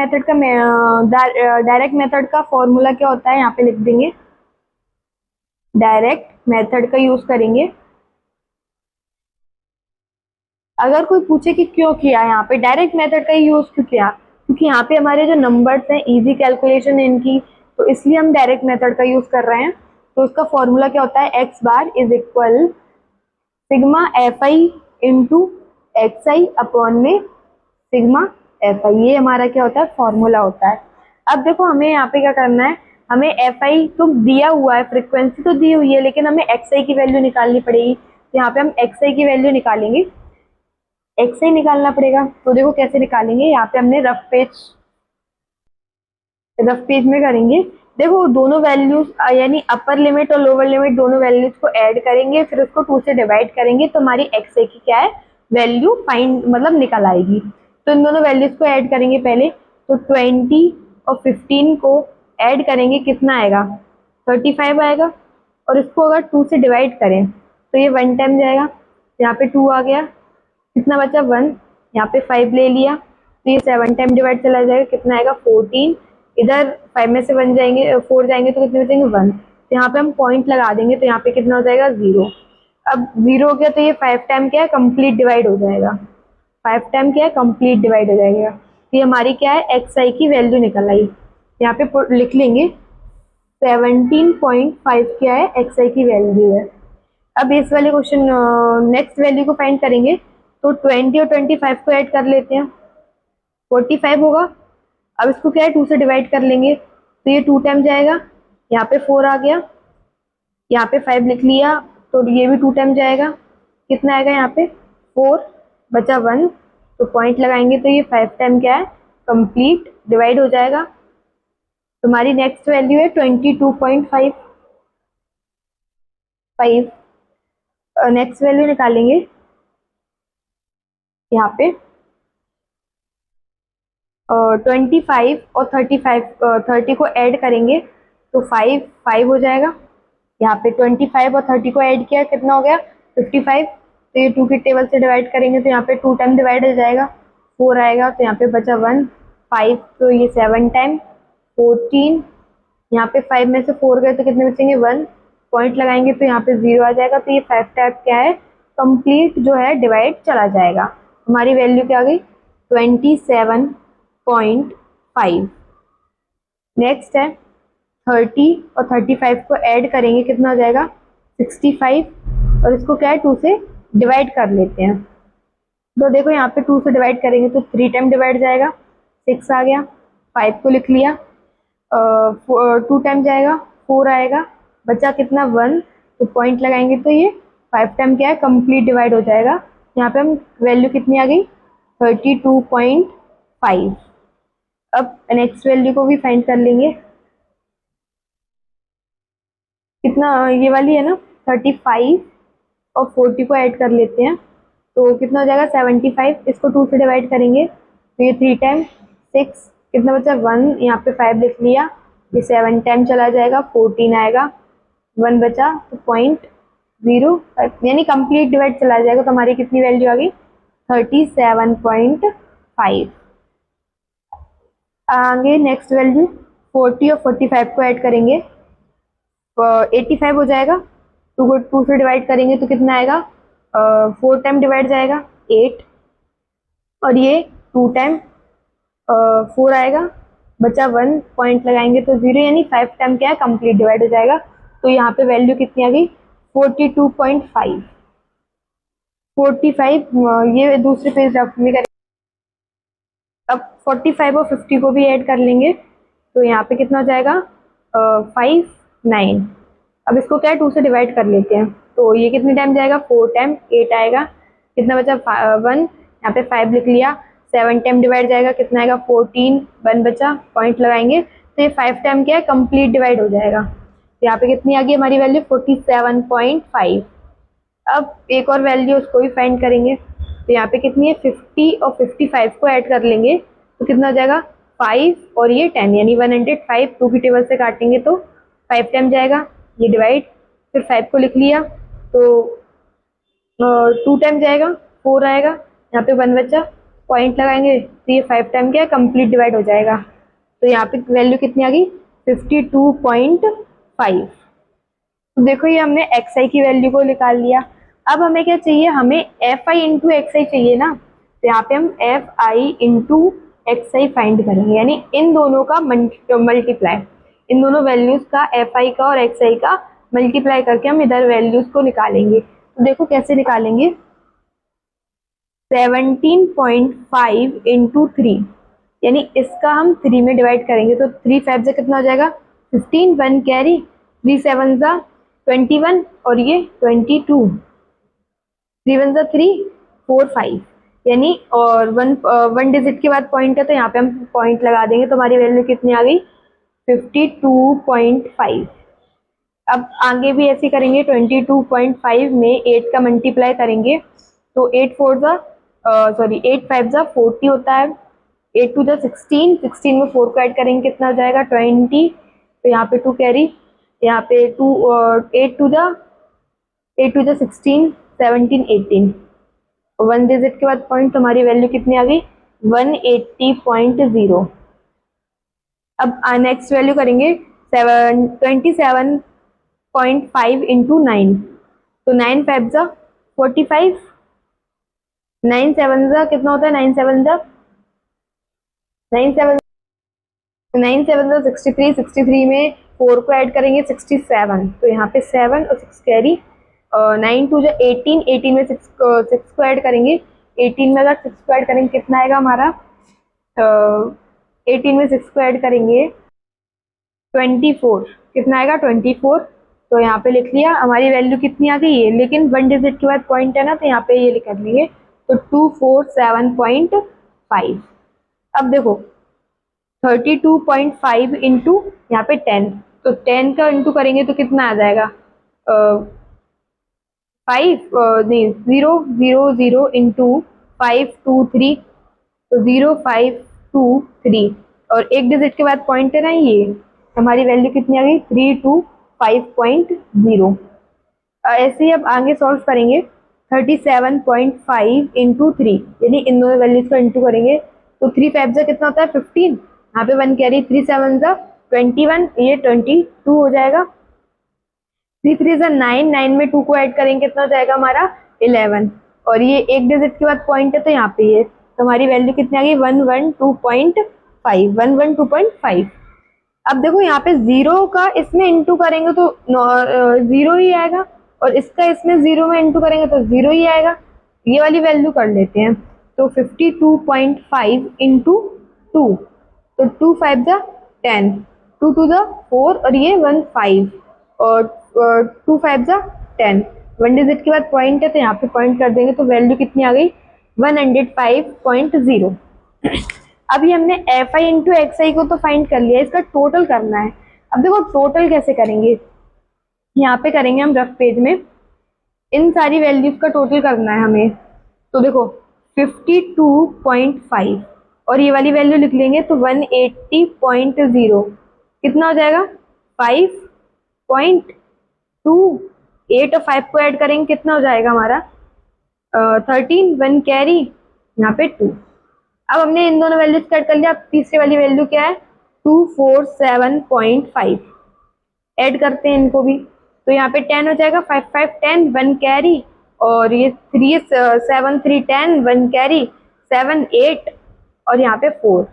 मेथड का फॉर्मूला क्या होता है? यहाँ पे लिख देंगे। डायरेक्ट मेथड का यूज करेंगे। अगर कोई पूछे कि क्यों किया यहाँ पे डायरेक्ट मेथड का यूज क्यों किया, क्योंकि यहाँ पे हमारे जो नंबर्स हैं इजी कैलकुलेशन है इनकी, तो इसलिए हम डायरेक्ट मेथड का यूज कर रहे हैं। तो उसका फॉर्मूला क्या होता है? X bar is equal sigma F I into x I upon में सिग्मा एफ आई। ये हमारा क्या होता है? फॉर्मूला होता है। अब देखो हमें यहाँ पे क्या करना है, हमें एफ आई तो दिया हुआ है, फ्रिक्वेंसी तो दी हुई है, लेकिन हमें एक्स आई की वैल्यू निकालनी पड़ेगी। तो यहाँ पे हम एक्स आई की वैल्यू निकालेंगे, एक्स आई निकालना पड़ेगा। तो देखो कैसे निकालेंगे, यहाँ पे हमने रफ पेज में करेंगे। देखो दोनों वैल्यूज यानी अपर लिमिट और लोअर लिमिट दोनों वैल्यूज को ऐड करेंगे, फिर उसको 2 से डिवाइड करेंगे, तो हमारी एक्स आई की क्या है? वैल्यू फाइंड मतलब निकल आएगी। तो इन दोनों वैल्यूज को ऐड करेंगे पहले। तो 20 और 15 को ऐड करेंगे, कितना आएगा? 35 आएगा। और इसको अगर 2 से डिवाइड करें तो ये 1 टाइम जाएगा, यहाँ पे 2 आ गया, कितना बचा? 1। यहाँ पे 5 ले लिया तो ये 7 टाइम डिवाइड चला जाएगा, कितना आएगा? 14। इधर 5 में से 1 जाएंगे, 4 जाएंगे तो कितने बचेंगे? 1। तो यहाँ पे हम पॉइंट लगा देंगे, तो यहाँ पे कितना हो जाएगा? 0। अब 0 हो गया तो ये 5 टाइम क्या है? कंप्लीट डिवाइड हो जाएगा। 5 टाइम क्या है? कंप्लीट डिवाइड हो जाएगा। तो ये हमारी क्या है? एक्स आई की वैल्यू निकल आई। यहाँ पे लिख लेंगे 17.5 क्या है? एक्स आई की वैल्यू है। अब इस वाले क्वेश्चन नेक्स्ट वैल्यू को फाइंड करेंगे। तो 20 और 25 को ऐड कर लेते हैं, 45 होगा। अब इसको क्या है? 2 से डिवाइड कर लेंगे, तो ये 2 टाइम जाएगा, यहाँ पे 4 आ गया, यहाँ पे 5 लिख लिया तो ये भी 2 टाइम जाएगा, कितना आएगा? यहाँ पे 4 बचा 1। तो पॉइंट लगाएंगे तो ये 5 टाइम क्या है? कंप्लीट डिवाइड हो जाएगा। तुम्हारी नेक्स्ट वैल्यू है 22.5। नेक्स्ट वैल्यू निकालेंगे यहाँ पे 25 और 30 को ऐड करेंगे तो 5 हो जाएगा। यहाँ पे 25 और 30 को ऐड किया, कितना हो गया? 55। तो ये 2 के टेबल से डिवाइड करेंगे तो यहाँ पे 2 टाइम डिवाइड हो जाएगा, 4 आएगा, तो यहाँ पे बचा 1। 5 तो ये 7 टाइम, 14। यहाँ पे 5 में से 4 गए तो कितने बचेंगे? 1। पॉइंट लगाएंगे तो यहाँ पे 0 आ जाएगा। तो ये 5 टाइप क्या है? कंप्लीट जो है डिवाइड चला जाएगा। हमारी वैल्यू क्या आ गई? 27.5। नेक्स्ट है 30 और 35 को ऐड करेंगे, कितना हो जाएगा? 65। और इसको क्या है? 2 से डिवाइड कर लेते हैं। तो देखो यहाँ पे 2 से डिवाइड करेंगे तो 3 टाइम डिवाइड जाएगा, 6 आ गया, 5 को लिख लिया, 2 टाइम जाएगा, 4 आएगा, बचा कितना? 1। तो पॉइंट लगाएंगे तो ये 5 टाइम क्या है? कंप्लीट डिवाइड हो जाएगा। यहाँ पे हम वैल्यू कितनी आ गई? 32.5। अब नेक्स्ट वैल्यू को भी फाइंड कर लेंगे, कितना? ये वाली है ना 35 और 40 को ऐड कर लेते हैं तो कितना हो जाएगा? 75। इसको 2 से डिवाइड करेंगे तो ये 3 टाइम, 6, कितना बचा? 1। यहाँ पे 5 लिख लिया, ये 7 टाइम चला जाएगा, 14 आएगा, 1 बचा, तो 0.05 यानी कंप्लीट डिवाइड चला जाएगा। तो हमारी कितनी वैल्यू आ गई? 37.5। आगे नेक्स्ट वैल्यू 40 और 45 को ऐड करेंगे, 85 हो जाएगा। 2 को 2 से डिवाइड करेंगे तो कितना आएगा? 4 टाइम डिवाइड जाएगा, 8। और ये 2 टाइम 4 आएगा, बचा 1। पॉइंट लगाएंगे तो 0 यानी 5 टाइम क्या है? कंप्लीट डिवाइड हो जाएगा। तो यहाँ पे वैल्यू कितनी आ गई? 42.5। 45 ये दूसरे पेज रफ में करेंगे। अब 45 और 50 को भी ऐड कर लेंगे तो यहाँ पे कितना हो जाएगा 5 9। अब इसको क्या है 2 से डिवाइड कर लेते हैं, तो ये कितने टाइम जाएगा 4 टाइम 8 आएगा, कितना बचा 1, यहाँ पे 5 लिख लिया। 7 टाइम डिवाइड जाएगा, कितना आएगा 14, 1 बचा, पॉइंट लगाएंगे तो ये 5 टाइम क्या है कंप्लीट डिवाइड हो जाएगा। तो यहाँ पे कितनी आ गई हमारी वैल्यू 47.5। अब एक और वैल्यू उसको भी फाइंड करेंगे, तो यहाँ पे कितनी है 50 और 55 को ऐड कर लेंगे तो कितना हो जाएगा 5 और ये 10, यानी 105। 2 की टेबल से काटेंगे तो 5 टाइम जाएगा, ये डिवाइड, फिर 5 को लिख लिया तो 2 टाइम जाएगा 4 आएगा, यहाँ पे 1 बचा, पॉइंट लगाएंगे तो ये 5 टाइम क्या है कंप्लीट डिवाइड हो जाएगा। तो यहाँ पे वैल्यू कितनी आ गई 52.5। तो देखो ये हमने xi की वैल्यू को निकाल लिया। अब हमें क्या चाहिए, हमें fi इंटू xi चाहिए ना, तो यहाँ पे हम fi इंटू xi फाइंड करेंगे, यानी इन दोनों का मल्टीप्लाई, इन दोनों वैल्यूज का fi का और xi का मल्टीप्लाई करके हम इधर वैल्यूज को निकालेंगे। तो देखो कैसे निकालेंगे, 17.5 इंटू 3, यानी इसका हम 3 में डिवाइड करेंगे तो 3 5 से कितना हो जाएगा 15, 1 कैरी, 3 7 जा 21 और ये 22, 3 1 जा 3 4 5, यानी और 1 डिजिट के बाद पॉइंट है तो यहाँ पे हम पॉइंट लगा देंगे तो हमारी वैल्यू कितनी आ गई 52.5। अब आगे भी ऐसे करेंगे, 22.5 में 8 का मल्टीप्लाई करेंगे तो 8 5 जा 40 होता है, 8 2 जा 16, 16 में 4 को ऐड करेंगे कितना हो जाएगा 20, तो यहाँ पे 2 कैरी, यहाँ पे 8 2 जा 16, 17 18, 1 डिजिट के बाद पॉइंट, हमारी वैल्यू कितनी आ गई 180.0। अब नेक्स्ट वैल्यू करेंगे 27.5 इंटू 9, तो 9 5 जा 45, 9 7 जा कितना होता है 9 7 जा 63, 63 में 4 को ऐड करेंगे 67, तो यहाँ पे 7 और 6 कैरी, 9 2 जा 18, 18 में 6 को ऐड करेंगे, 18 में अगर 6 को ऐड करेंगे कितना आएगा हमारा 18 में 6 को ऐड करेंगे 24, कितना आएगा 24, तो यहाँ पे लिख लिया। हमारी वैल्यू कितनी आ गई है, लेकिन 1 डिजिट के बाद पॉइंट है ना तो यहाँ पे ये लिख लेंगे तो 247.5। अब देखो 32.5 इंटू यहाँ पे 10, तो 10 का इंटू करेंगे तो कितना आ जाएगा 0 इंटू 5 2 3, तो 0 5 2 3 और एक डिजिट के बाद पॉइंट है ना, ये हमारी वैल्यू कितनी आ गई 325.0। ऐसे ही अब आगे सॉल्व करेंगे 37.5 इंटू 3, यानी इन दोनों वैल्यूज को इंटू करेंगे तो 3 5 जा कितना होता है 15, यहाँ पे 1 कैरी, 3 7 जा 21, ये 22 हो जाएगा, 3 3 जा 9, 9 में 2 को ऐड करेंगे कितना हो जाएगा हमारा 11, और ये एक डिजिट के बाद पॉइंट है तो यहाँ पे ये, तो हमारी वैल्यू कितनी आ गई 112.5। अब देखो यहाँ पे 0 का इसमें इंटू करेंगे तो 0 ही आएगा, और इसका इसमें 0 में इंटू करेंगे तो 0 ही आएगा, ये वाली वैल्यू कर लेते हैं तो 52.5 इंटू 2, तो 2 5 जा 10, 2 2 जा 4 और ये 1 5 और 2 5 जा 10, 1 डिजिट के बाद पॉइंट है तो यहाँ पे पॉइंट कर देंगे तो वैल्यू कितनी आ गई 105.0। अभी हमने fi इंटू xi को तो फाइंड कर लिया, इसका टोटल करना है। अब देखो टोटल कैसे करेंगे, यहाँ पे करेंगे हम रफ पेज में, इन सारी वैल्यूज का टोटल करना है हमें, तो देखो 52.5 और ये वाली वैल्यू लिख लेंगे तो 180.0, कितना हो जाएगा 5.2, 8 और 5 को ऐड करेंगे कितना हो जाएगा हमारा 13, 1 कैरी, यहाँ पे 2। अब हमने इन दोनों वैल्यूज कट कर लिया, अब तीसरी वाली वैल्यू क्या है 247.5, ऐड करते हैं इनको भी, तो यहाँ पे 10 हो जाएगा, 5 5 10, 1 कैरी, और ये 3 7 3 10, 1 कैरी, 7 8 और यहाँ पे 4।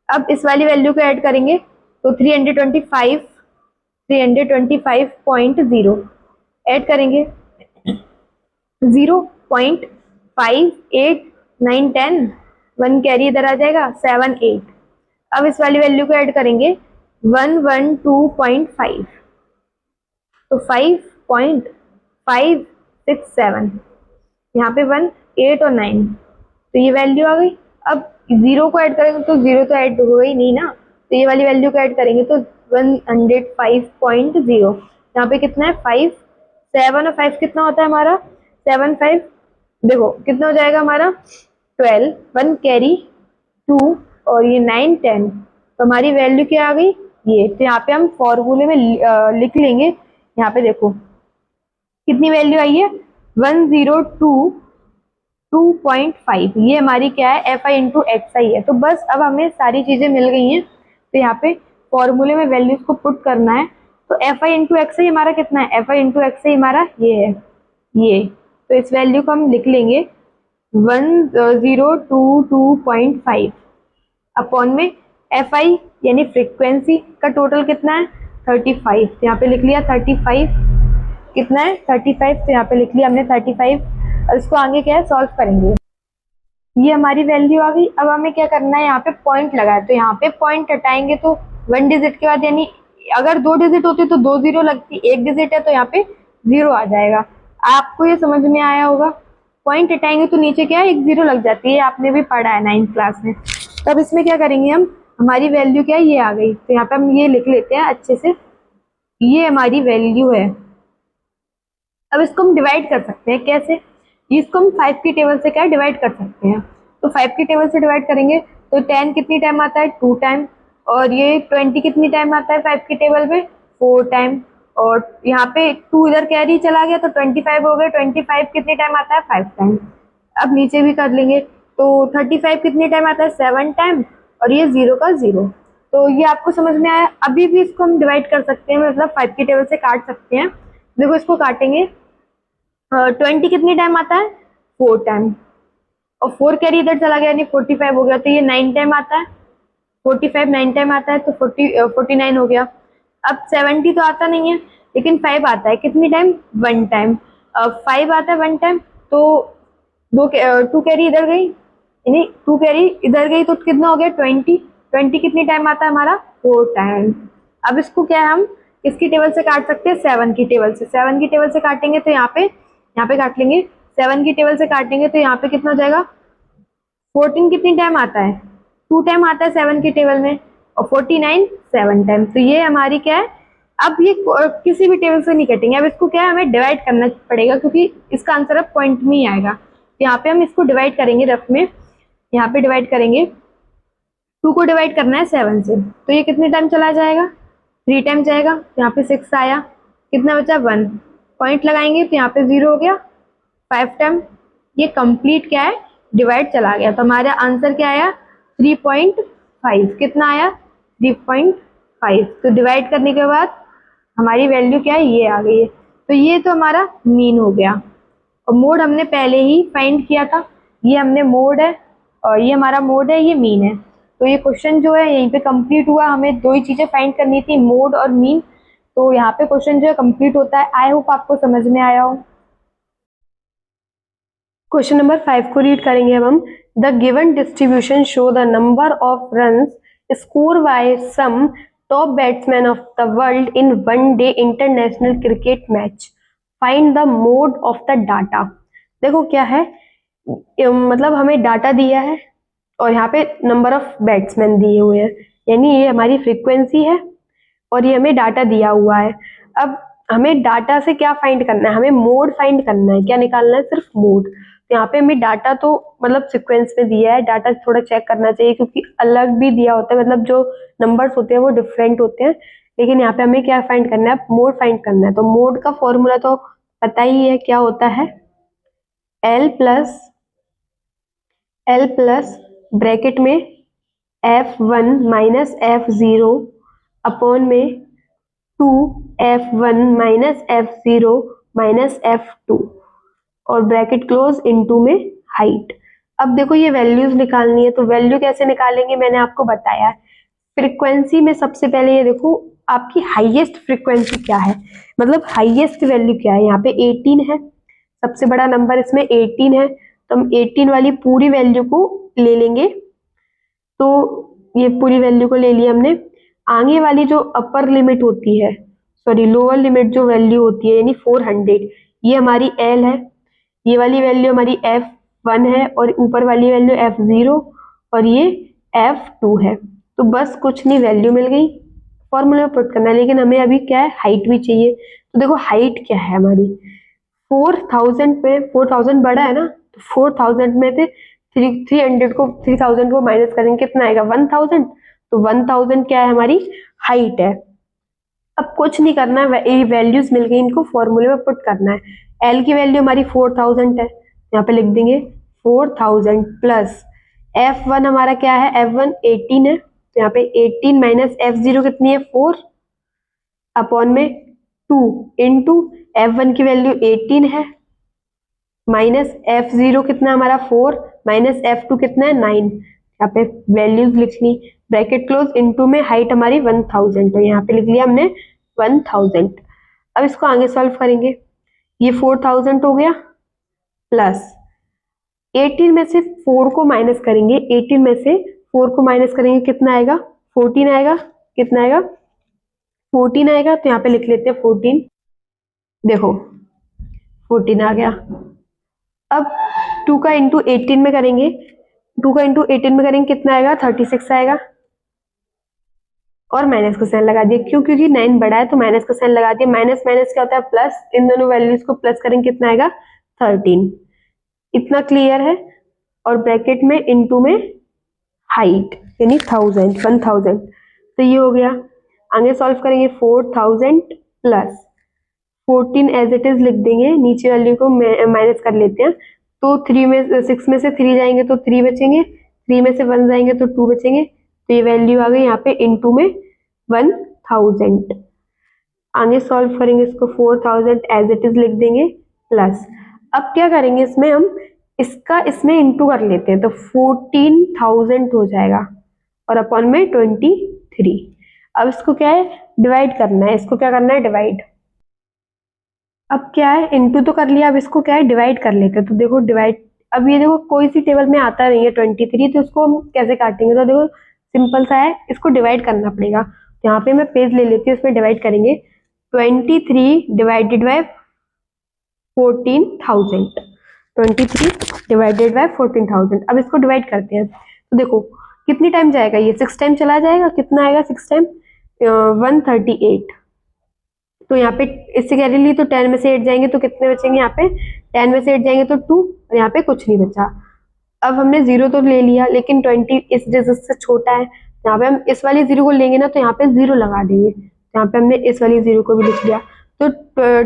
अब इस वाली वैल्यू को ऐड करेंगे तो 325.0 ऐड करेंगे 0.58 9 10, 1 कैरी इधर आ जाएगा 7 8। अब इस वाली वैल्यू को ऐड करेंगे 112.5, तो 5.567, यहाँ पे 1, 8 और 9, तो ये वैल्यू आ गई। अब जीरो को ऐड करेंगे तो जीरो तो ऐड हो गई नहीं ना, तो ये वाली वैल्यू को ऐड करेंगे तो 105.0, यहाँ पे कितना है 5, 7 और 5 कितना होता है हमारा 7, 5, देखो कितना हो जाएगा हमारा 12, 1 कैरी 2 और ये 9, 10, तो हमारी वैल्यू क्या आ गई ये। तो यहाँ पे हम फॉर्मूले में लिख लेंगे, यहाँ पे देखो कितनी वैल्यू आई है 102.5, ये हमारी क्या है एफ आई इंटू एक्स आई है। तो बस अब हमें सारी चीजें मिल गई हैं, तो यहाँ पे फॉर्मूले में वैल्यूज को पुट करना है। तो एफ आई इंटू एक्स आई हमारा कितना है, एफ आई इंटू एक्स आई हमारा ये है ये, तो इस वैल्यू को हम लिख लेंगे 1022.5 अपॉन में एफ आई यानी फ्रीक्वेंसी का टोटल कितना है 35, तो यहाँ पे लिख लिया 35, कितना है 35, तो यहाँ पे लिख लिया हमने 35, और इसको आगे क्या है सॉल्व करेंगे। ये हमारी वैल्यू आ गई। अब हमें क्या करना है, यहाँ पे पॉइंट लगाए, तो यहाँ पे पॉइंट हटाएंगे तो 1 डिजिट के बाद, यानी अगर 2 डिजिट होती तो 2 जीरो लगती, 1 डिजिट है तो यहाँ पे 0 आ जाएगा। आपको ये समझ में आया होगा, पॉइंट हटाएंगे तो नीचे क्या है 1 जीरो लग जाती है, आपने भी पढ़ा है 9th क्लास में। तब इसमें क्या करेंगे हम, हमारी वैल्यू क्या है ये आ गई, तो यहाँ पे हम ये लिख लेते हैं अच्छे से, ये हमारी वैल्यू है। अब इसको हम डिवाइड कर सकते हैं कैसे, इसको हम 5 की टेबल से क्या डिवाइड कर सकते हैं, तो 5 की टेबल से डिवाइड करेंगे तो 10 कितनी टाइम आता है 2 टाइम, और ये 20 कितनी टाइम आता है 5 की टेबल में 4 टाइम, और यहाँ पे 2 इधर कैरी चला गया तो 25 हो गए, 25 कितनी टाइम आता है 5 टाइम। अब नीचे भी कर लेंगे तो 35 कितनी टाइम आता है 7 टाइम, और ये 0 का 0। तो ये आपको समझ में आया। अभी भी इसको हम डिवाइड कर सकते हैं, मतलब 5 की टेबल से काट सकते हैं। देखो इसको काटेंगे, 20 कितनी टाइम आता है 4 टाइम, और 4 कैरी इधर चला गया यानी 45 हो गया, तो ये 9 टाइम आता है, 45 9 टाइम आता है तो 49 हो गया। अब 70 तो आता नहीं है, लेकिन 5 आता है कितनी टाइम 1 टाइम, 5 आता है 1 टाइम, तो 2 कैरी इधर गई, यानी 2 कैरी इधर गई तो कितना हो गया 20, 20 कितनी टाइम आता है हमारा 4 टाइम। अब इसको क्या है हम इसकी टेबल से काट सकते हैं 7 की टेबल से, 7 की टेबल से काटेंगे तो यहाँ पे काट लेंगे, 7 की टेबल से काटेंगे तो यहाँ पे कितना हो जाएगा 14 कितनी टाइम आता है 2 टाइम आता है 7 की टेबल में, और 49 7 टाइम। तो ये हमारी क्या है, अब ये किसी भी टेबल से नहीं कटेंगे, अब इसको क्या है हमें डिवाइड करना पड़ेगा, क्योंकि इसका आंसर अब पॉइंट में ही आएगा। यहाँ पे हम इसको डिवाइड करेंगे रफ में, यहाँ पे डिवाइड करेंगे, 2 को डिवाइड करना है 7 से, तो ये कितने टाइम चला जाएगा 3 टाइम जाएगा, तो यहाँ पे 6 आया, कितना बचा 1, पॉइंट लगाएंगे तो यहाँ पे 0 हो गया 5 टाइम, ये कंप्लीट क्या है डिवाइड चला गया। तो हमारा आंसर क्या आया 3.5, कितना आया 3.5। तो डिवाइड करने के बाद हमारी वैल्यू क्या है ये आ गई है। तो ये तो हमारा मीन हो गया, और मोड हमने पहले ही फाइंड किया था, ये हमने मोड है और ये हमारा मोड है, ये मीन है। तो ये क्वेश्चन जो है यहीं पे कंप्लीट हुआ, हमें 2 ही चीजें फाइंड करनी थी, मोड और मीन। तो यहाँ पे क्वेश्चन जो है कंप्लीट होता है। आई होप आपको समझ में आया हो। क्वेश्चन नंबर 5 को रीड करेंगे अब हम। The given distribution show the number of runs score by some top batsman of the world in one day international cricket match, find the mode of the data. देखो क्या है, मतलब हमें data दिया है और यहाँ पे नंबर ऑफ बैट्समैन दिए हुए हैं, यानी ये हमारी फ्रीक्वेंसी है और ये हमें डाटा दिया हुआ है। अब हमें डाटा से क्या फाइंड करना है, हमें मोड फाइंड करना है। क्या निकालना है, सिर्फ मोड। तो यहाँ पे हमें डाटा तो मतलब सीक्वेंस में दिया है, डाटा थोड़ा चेक करना चाहिए क्योंकि अलग भी दिया होता है, मतलब जो नंबर्स होते हैं वो डिफरेंट होते हैं, लेकिन यहाँ पे हमें क्या फाइंड करना है, मोड फाइंड करना है। तो मोड का फॉर्मूला तो पता ही है क्या होता है, एल प्लस ब्रैकेट में F1 माइनस F0 अपॉन में 2F1 minus F0 minus F2 और ब्रैकेट क्लोज इनटू में हाइट। अब देखो ये वैल्यूज निकालनी है, तो वैल्यू कैसे निकालेंगे मैंने आपको बताया है। फ्रीक्वेंसी में सबसे पहले ये देखो आपकी हाईएस्ट फ्रीक्वेंसी क्या है, मतलब हाईएस्ट वैल्यू क्या है। यहाँ पे 18 है, सबसे बड़ा नंबर इसमें 18 है, तो हम 18 वाली पूरी वैल्यू को ले लेंगे। तो ये पूरी वैल्यू को ले लिया हमने, आगे वाली जो अपर लिमिट होती है, सॉरी लोअर लिमिट जो वैल्यू होती है यानी 400, ये हमारी एल है, ये वाली वैल्यू हमारी F1 है और ऊपर वाली वैल्यू F0 और ये F2 है। तो बस कुछ नहीं, वैल्यू मिल गई, फॉर्मूला में पुट करना है, लेकिन हमें अभी क्या है, हाइट भी चाहिए। तो देखो हाइट क्या है हमारी, 4000 पे 4000 बड़ा है ना, तो 4000 में से 3000 को माइनस करेंगे, कितना आएगा 1000। तो 1000 क्या है, हमारी हाइट है। अब कुछ नहीं करना है, ये वैल्यूज मिल गई, इनको फॉर्मूले में पुट करना है। एल की वैल्यू हमारी 4000 है, यहाँ पे लिख देंगे 4000 प्लस F1 हमारा क्या है, F1 18 है, तो यहाँ पे 18 माइनस F0 कितनी है 4 अपॉन में 2 इंटू F1 की वैल्यू 18 है माइनस F0 कितना है हमारा 4 माइनस F2 कितना है 9, यहाँ पे वैल्यूज लिख ली, ब्रैकेट क्लोज, इनटू में हाइट हमारी 1000, तो यहाँ पे लिख लिया हमने 1000। अब इसको आगे सॉल्व करेंगे, ये 4000 हो गया प्लस 18 में से 4 को माइनस करेंगे, 18 में से 4 को माइनस करेंगे कितना आएगा, 14 आएगा, कितना आएगा 14 आएगा, तो यहाँ पे लिख लेते हैं 14, देखो 14 आ गया। अब 2 का इंटू 18 में करेंगे, 2 का इंटू 18 में करेंगे कितना आएगा 36 आएगा, और माइनस का साइन लगा दिया, क्यों, क्योंकि 9 बड़ा है तो माइनस का साइन लगा दिया। माइनस माइनस क्या होता है प्लस, इन दोनों वैल्यूज को प्लस करेंगे कितना आएगा 13, इतना क्लियर है। और ब्रैकेट में इनटू में हाइट यानी 1000, तो ये हो गया। आगे सॉल्व करेंगे 4000 प्लस 14 एज इट इज लिख देंगे, नीचे वैल्यू को माइनस कर लेते हैं, तो 6 में से 3 जाएंगे तो 3 बचेंगे, 3 में से 1 जाएंगे तो 2 बचेंगे, तो ये वैल्यू आ गई यहाँ पे इनटू में 1000। आगे सॉल्व करेंगे इसको, 4000 एज इट इज लिख देंगे प्लस, अब क्या करेंगे इसमें हम इसका इसमें इनटू कर लेते हैं, तो 14000 हो जाएगा और अपॉन में 23। अब इसको क्या है डिवाइड करना है, इसको क्या करना है डिवाइड। अब क्या है इनटू तो कर लिया, अब इसको क्या है डिवाइड कर लेते हैं, तो देखो डिवाइड, अब ये देखो कोई सी टेबल में आता नहीं है 23, तो उसको हम कैसे काटेंगे, तो देखो सिंपल सा है, इसको डिवाइड करना पड़ेगा। तो यहाँ पे मैं पेज ले लेती हूँ, उसमें डिवाइड करेंगे, 23 डिवाइडेड बाय 14000, 23 डिवाइडेड बाय 14000। अब इसको डिवाइड करते हैं, तो देखो कितनी टाइम जाएगा, ये 6 टाइम चला जाएगा, कितना आएगा 6 टाइम 138, तो यहाँ पे इससे कैरी ली तो 10 में से 8 जाएंगे तो कितने बचेंगे, यहाँ पे 10 में से 8 जाएंगे तो 2, और यहाँ पे कुछ नहीं बचा। अब हमने 0 तो ले लिया, लेकिन 20 इस डिजिट से छोटा है, यहाँ पे हम इस वाली 0 को लेंगे ना, तो यहाँ पे 0 लगा देंगे, यहाँ पे हमने इस वाली 0 को भी लिख लिया, तो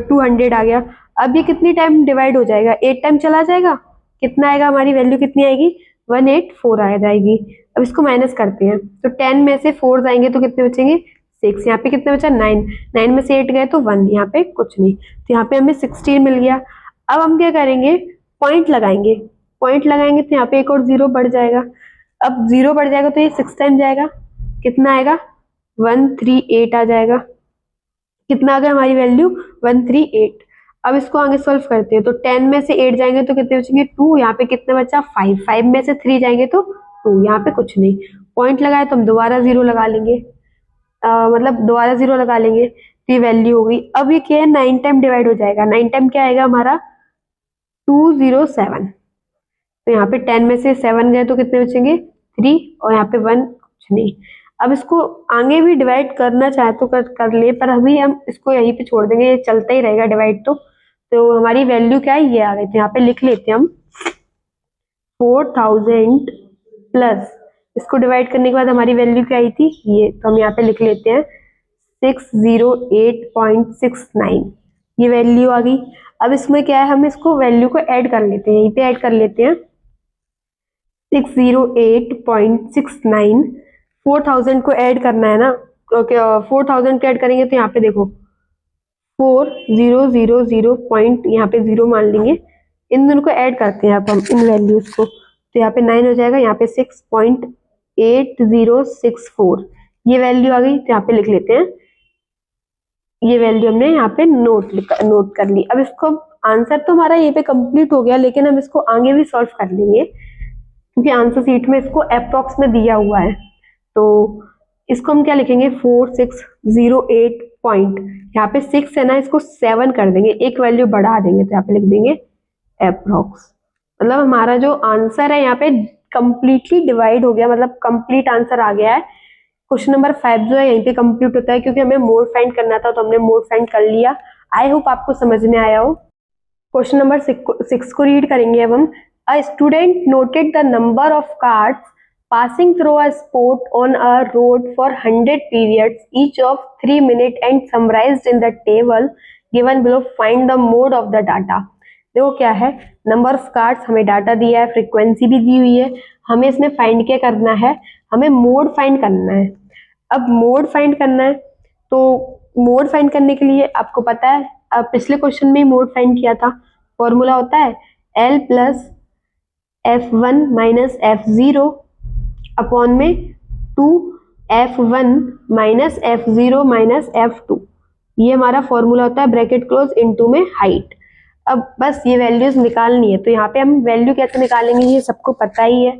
200 आ गया। अब ये कितनी टाइम डिवाइड हो जाएगा, 8 टाइम चला जाएगा, कितना आएगा, हमारी वैल्यू कितनी आएगी 184 आ जाएगी। अब इसको माइनस करते हैं, तो 10 में से 4 जाएंगे तो कितने बचेंगे 6, यहाँ पे कितने बचा 9, 9 में से 8 गए तो 1, यहाँ पे कुछ नहीं, तो यहाँ पे हमें 16 मिल गया। अब हम क्या करेंगे पॉइंट लगाएंगे, पॉइंट लगाएंगे तो यहाँ पे एक और 0 बढ़ जाएगा, अब 0 बढ़ जाएगा तो ये 6 टाइम जाएगा, कितना आएगा 138 आ जाएगा, कितना आ गया हमारी वैल्यू 138। अब इसको आगे सॉल्व करते हैं, तो 10 में से 8 जाएंगे तो कितने बचेंगे 2, यहाँ पे कितने बचा 5, 5 में से 3 जाएंगे तो 2, यहाँ पे कुछ नहीं, पॉइंट लगाए तो हम दोबारा 0 लगा लेंगे, मतलब दोबारा 0 लगा लेंगे, तो ये वैल्यू हो गई। अब ये क्या है 9 टाइम डिवाइड हो जाएगा, 9 टाइम क्या आएगा हमारा 207, तो यहाँ पे 10 में से 7 गए तो कितने बचेंगे 3, और यहाँ पे 1 कुछ नहीं। अब इसको आगे भी डिवाइड करना चाहे तो कर ले, पर अभी हम इसको यहीं पे छोड़ देंगे, ये चलता ही रहेगा डिवाइड, तो हमारी वैल्यू क्या है ये आ गई, तो यहाँ पे लिख लेते हैं हम 4000 प्लस, इसको डिवाइड करने के बाद हमारी वैल्यू क्या आई थी ये, तो हम यहाँ पे लिख लेते हैं 608.69, ये वैल्यू आ गई। अब इसमें क्या है हम इसको वैल्यू को ऐड कर लेते हैं, यहीं पे ऐड कर लेते हैं 608.69, 4000 को ऐड करना है ना, ओके 4000 को ऐड करेंगे तो यहाँ पे देखो 4000 पॉइंट, यहाँ पे 0 मान लेंगे, इन दोनों को ऐड करते हैं अब हम इन वैल्यूज को, तो यहाँ पे 9 हो जाएगा, यहाँ पे 6.8064, ये वैल्यू आ गई, तो यहाँ पे लिख लेते हैं, ये वैल्यू हमने यहाँ पे नोट कर ली। अब इसको आंसर तो हमारा ये पे कंप्लीट हो गया, लेकिन हम इसको आगे भी सॉल्व कर लेंगे, क्योंकि आंसर सीट में इसको अप्रॉक्स में दिया हुआ है, तो इसको हम क्या लिखेंगे 4608 पॉइंट, यहाँ पे 6 है ना, इसको 7 कर देंगे, एक वैल्यू बढ़ा देंगे, तो यहाँ पे लिख देंगे अप्रोक्स। मतलब हमारा जो आंसर है यहाँ पे कंप्लीटली डिवाइड हो गया, मतलब कंप्लीट आंसर आ गया है। क्वेश्चन नंबर 5 जो है यहीं पे कंप्लीट होता है, क्योंकि हमें मोड फाइंड करना था तो हमने मोड फाइंड कर लिया। आई होप आपको समझ में आया हो। क्वेश्चन नंबर 6 को रीड करेंगे अब हम। A student noted the number of cars passing through a spot on a road for 100 periods, each of 3 minutes, and summarized in the table given below. Find the mode of the data. देखो क्या है, number of cards हमें data दिया है, frequency भी दी हुई है, हमें इसमें फाइंड क्या करना है, हमें मोड फाइंड करना है। अब मोड फाइंड करना है, तो मोड फाइंड करने के लिए आपको पता है, अब पिछले क्वेश्चन में मोड फाइंड किया था, फॉर्मूला होता है L plus F1 minus F0 upon में 2F1 minus F0 minus F2, ये हमारा फॉर्मूला होता है, ब्रैकेट क्लोज इनटू में हाइट। अब बस ये वैल्यूज निकालनी है, तो यहाँ पे हम वैल्यू कैसे निकालेंगे ये सबको पता ही है।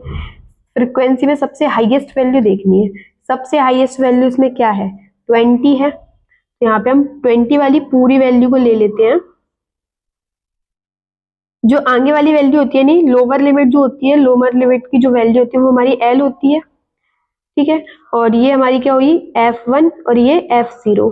फ्रीक्वेंसी में सबसे हाईएस्ट वैल्यू देखनी है, सबसे हाईएस्ट वैल्यू इसमें क्या है 20 है, तो यहाँ पे हम 20 वाली पूरी वैल्यू को ले लेते हैं। जो आगे वाली वैल्यू होती है, नहीं लोअर लिमिट जो होती है, लोअर लिमिट की जो वैल्यू होती है वो हमारी L होती है, ठीक है, और ये हमारी क्या हुई F1 और ये F0,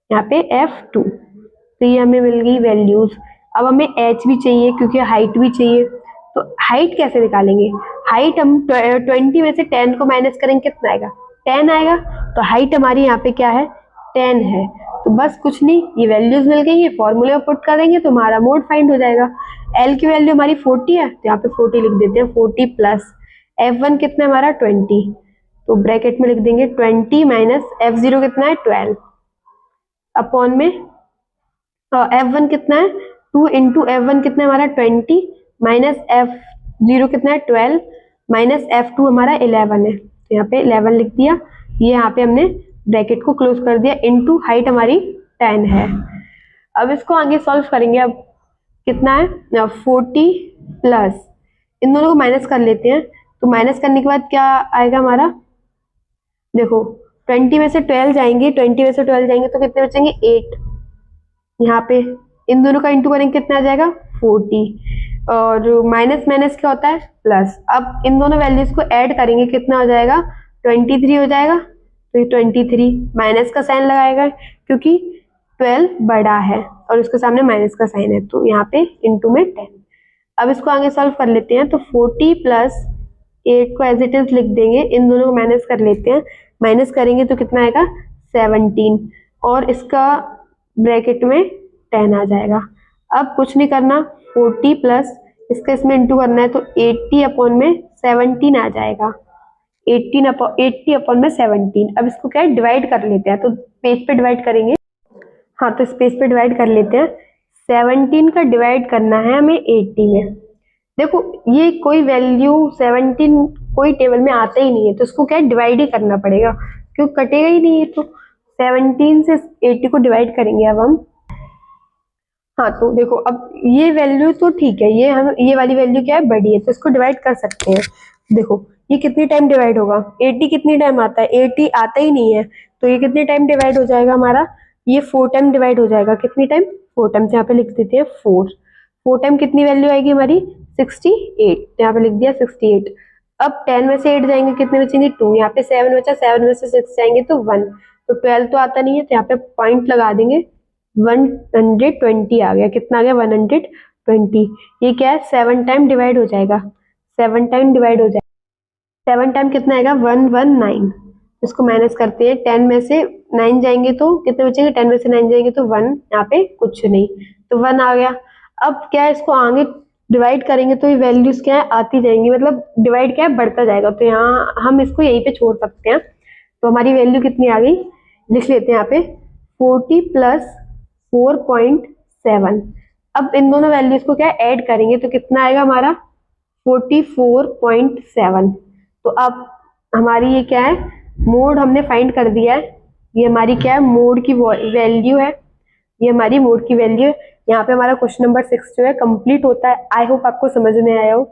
यहाँ पे F2, तो ये हमें मिल गई वैल्यूज। अब हमें H भी चाहिए क्योंकि हाइट भी चाहिए, तो हाइट कैसे निकालेंगे, हाइट हम 20 में से 10 को माइनस करेंगे, कितना आएगा 10 आएगा, तो हाइट हमारी यहाँ पे क्या है 10 है। तो बस कुछ नहीं, ये वैल्यूज मिल गई, ये फॉर्मूले में पुट करेंगे तो हमारा मोड फाइंड हो जाएगा। L की वैल्यू हमारी 40 है, तो यहाँ पे 40 लिख देते हैं, 40 प्लस F1 कितना है हमारा 20, तो ब्रैकेट में लिख देंगे 20 माइनस F0 कितना है 12 अपॉन में F1 कितना है 2 इंटू F1 कितना है हमारा 20 माइनस F0 कितना है 12 माइनस F2 हमारा 11 है, तो यहाँ पे 11 लिख दिया, ये यहाँ पे हमने ब्रैकेट को क्लोज कर दिया, इनटू हाइट हमारी 10 है। अब इसको आगे सॉल्व करेंगे। अब कितना है 40 प्लस, इन दोनों को माइनस कर लेते हैं, तो माइनस करने के बाद क्या आएगा हमारा, देखो 20 में से 12 जाएंगे, 20 में से 12 जाएंगे तो कितने बचेंगे 8, यहाँ पे इन दोनों का इंटू करेंगे कितना आ जाएगा 40, और माइनस माइनस क्या होता है प्लस। अब इन दोनों वैल्यूज को ऐड करेंगे, कितना हो जाएगा 23 हो जाएगा, तो 23 माइनस का साइन लगाएगा क्योंकि 12 बड़ा है और उसके सामने माइनस का साइन है, तो यहाँ पे इंटू में 10। अब इसको आगे सॉल्व कर लेते हैं, तो 40 प्लस 8 को एज इट इज लिख देंगे, इन दोनों को माइनस कर लेते हैं, माइनस करेंगे तो कितना आएगा 17, और इसका ब्रैकेट में 10 आ जाएगा। अब कुछ नहीं करना, 40 प्लस इसका इसमें इंटू करना है, तो 80 अपॉन में 17 आ जाएगा, 80 अपॉन में 17। अब इसको क्या है डिवाइड कर लेते हैं, तो पेज पे डिवाइड करेंगे, हाँ तो स्पेस पे डिवाइड कर लेते हैं। 17 का डिवाइड करना है हमें 80 में। देखो ये कोई वैल्यू 17 कोई टेबल में आता ही नहीं है, तो इसको क्या डिवाइड ही करना पड़ेगा, क्यों कटेगा ही नहीं है, तो 17 से 80 को डिवाइड करेंगे अब हम। हाँ तो देखो अब ये वैल्यू तो ठीक है, ये वाली वैल्यू क्या है बड़ी है, तो इसको डिवाइड कर सकते हैं। देखो ये कितनी टाइम डिवाइड होगा, 80 कितनी टाइम आता है, 80 आता ही नहीं है, तो ये कितने टाइम डिवाइड हो जाएगा हमारा, ये 4 टाइम डिवाइड हो जाएगा। कितनी टाइम 4 टाइम, यहाँ पे लिख देते हैं 4 टाइम कितनी वैल्यू आएगी हमारी 68, यहाँ पे लिख दिया 68। अब 10 में से 8 जाएंगे कितने बचेंगे 2, यहाँ पे 7 बचा, 7 में से 6 जाएंगे तो 1, तो 12 तो आता नहीं है, तो यहाँ पे पॉइंट लगा देंगे, 120 आ गया, कितना आ गया 120। ये क्या है 7 टाइम डिवाइड हो जाएगा, 7 टाइम डिवाइड हो जाएगा, 7 टाइम कितना आएगा 119। इसको माइनस करते हैं, 10 में से 9 जाएंगे तो कितने बचेंगे, 10 में से 9 जाएंगे तो 1, यहाँ पे कुछ नहीं, तो 1 आ गया। अब क्या है इसको आगे डिवाइड करेंगे तो ये वैल्यूज क्या है आती जाएंगी, मतलब डिवाइड क्या है बढ़ता जाएगा, तो यहाँ हम इसको यहीं पे छोड़ सकते हैं। तो हमारी वैल्यू कितनी आ गई, लिख लेते हैं यहाँ पे 40 प्लस 4.7। अब इन दोनों वैल्यूज को क्या ऐड करेंगे तो कितना आएगा हमारा 44.7। तो अब हमारी ये क्या है मोड हमने फाइंड कर दिया है, ये हमारी क्या है मोड की वैल्यू है, ये हमारी मोड की वैल्यू है। यहाँ पे हमारा क्वेश्चन नंबर 6 जो है कंप्लीट होता है। आई होप आपको समझ में आया हो।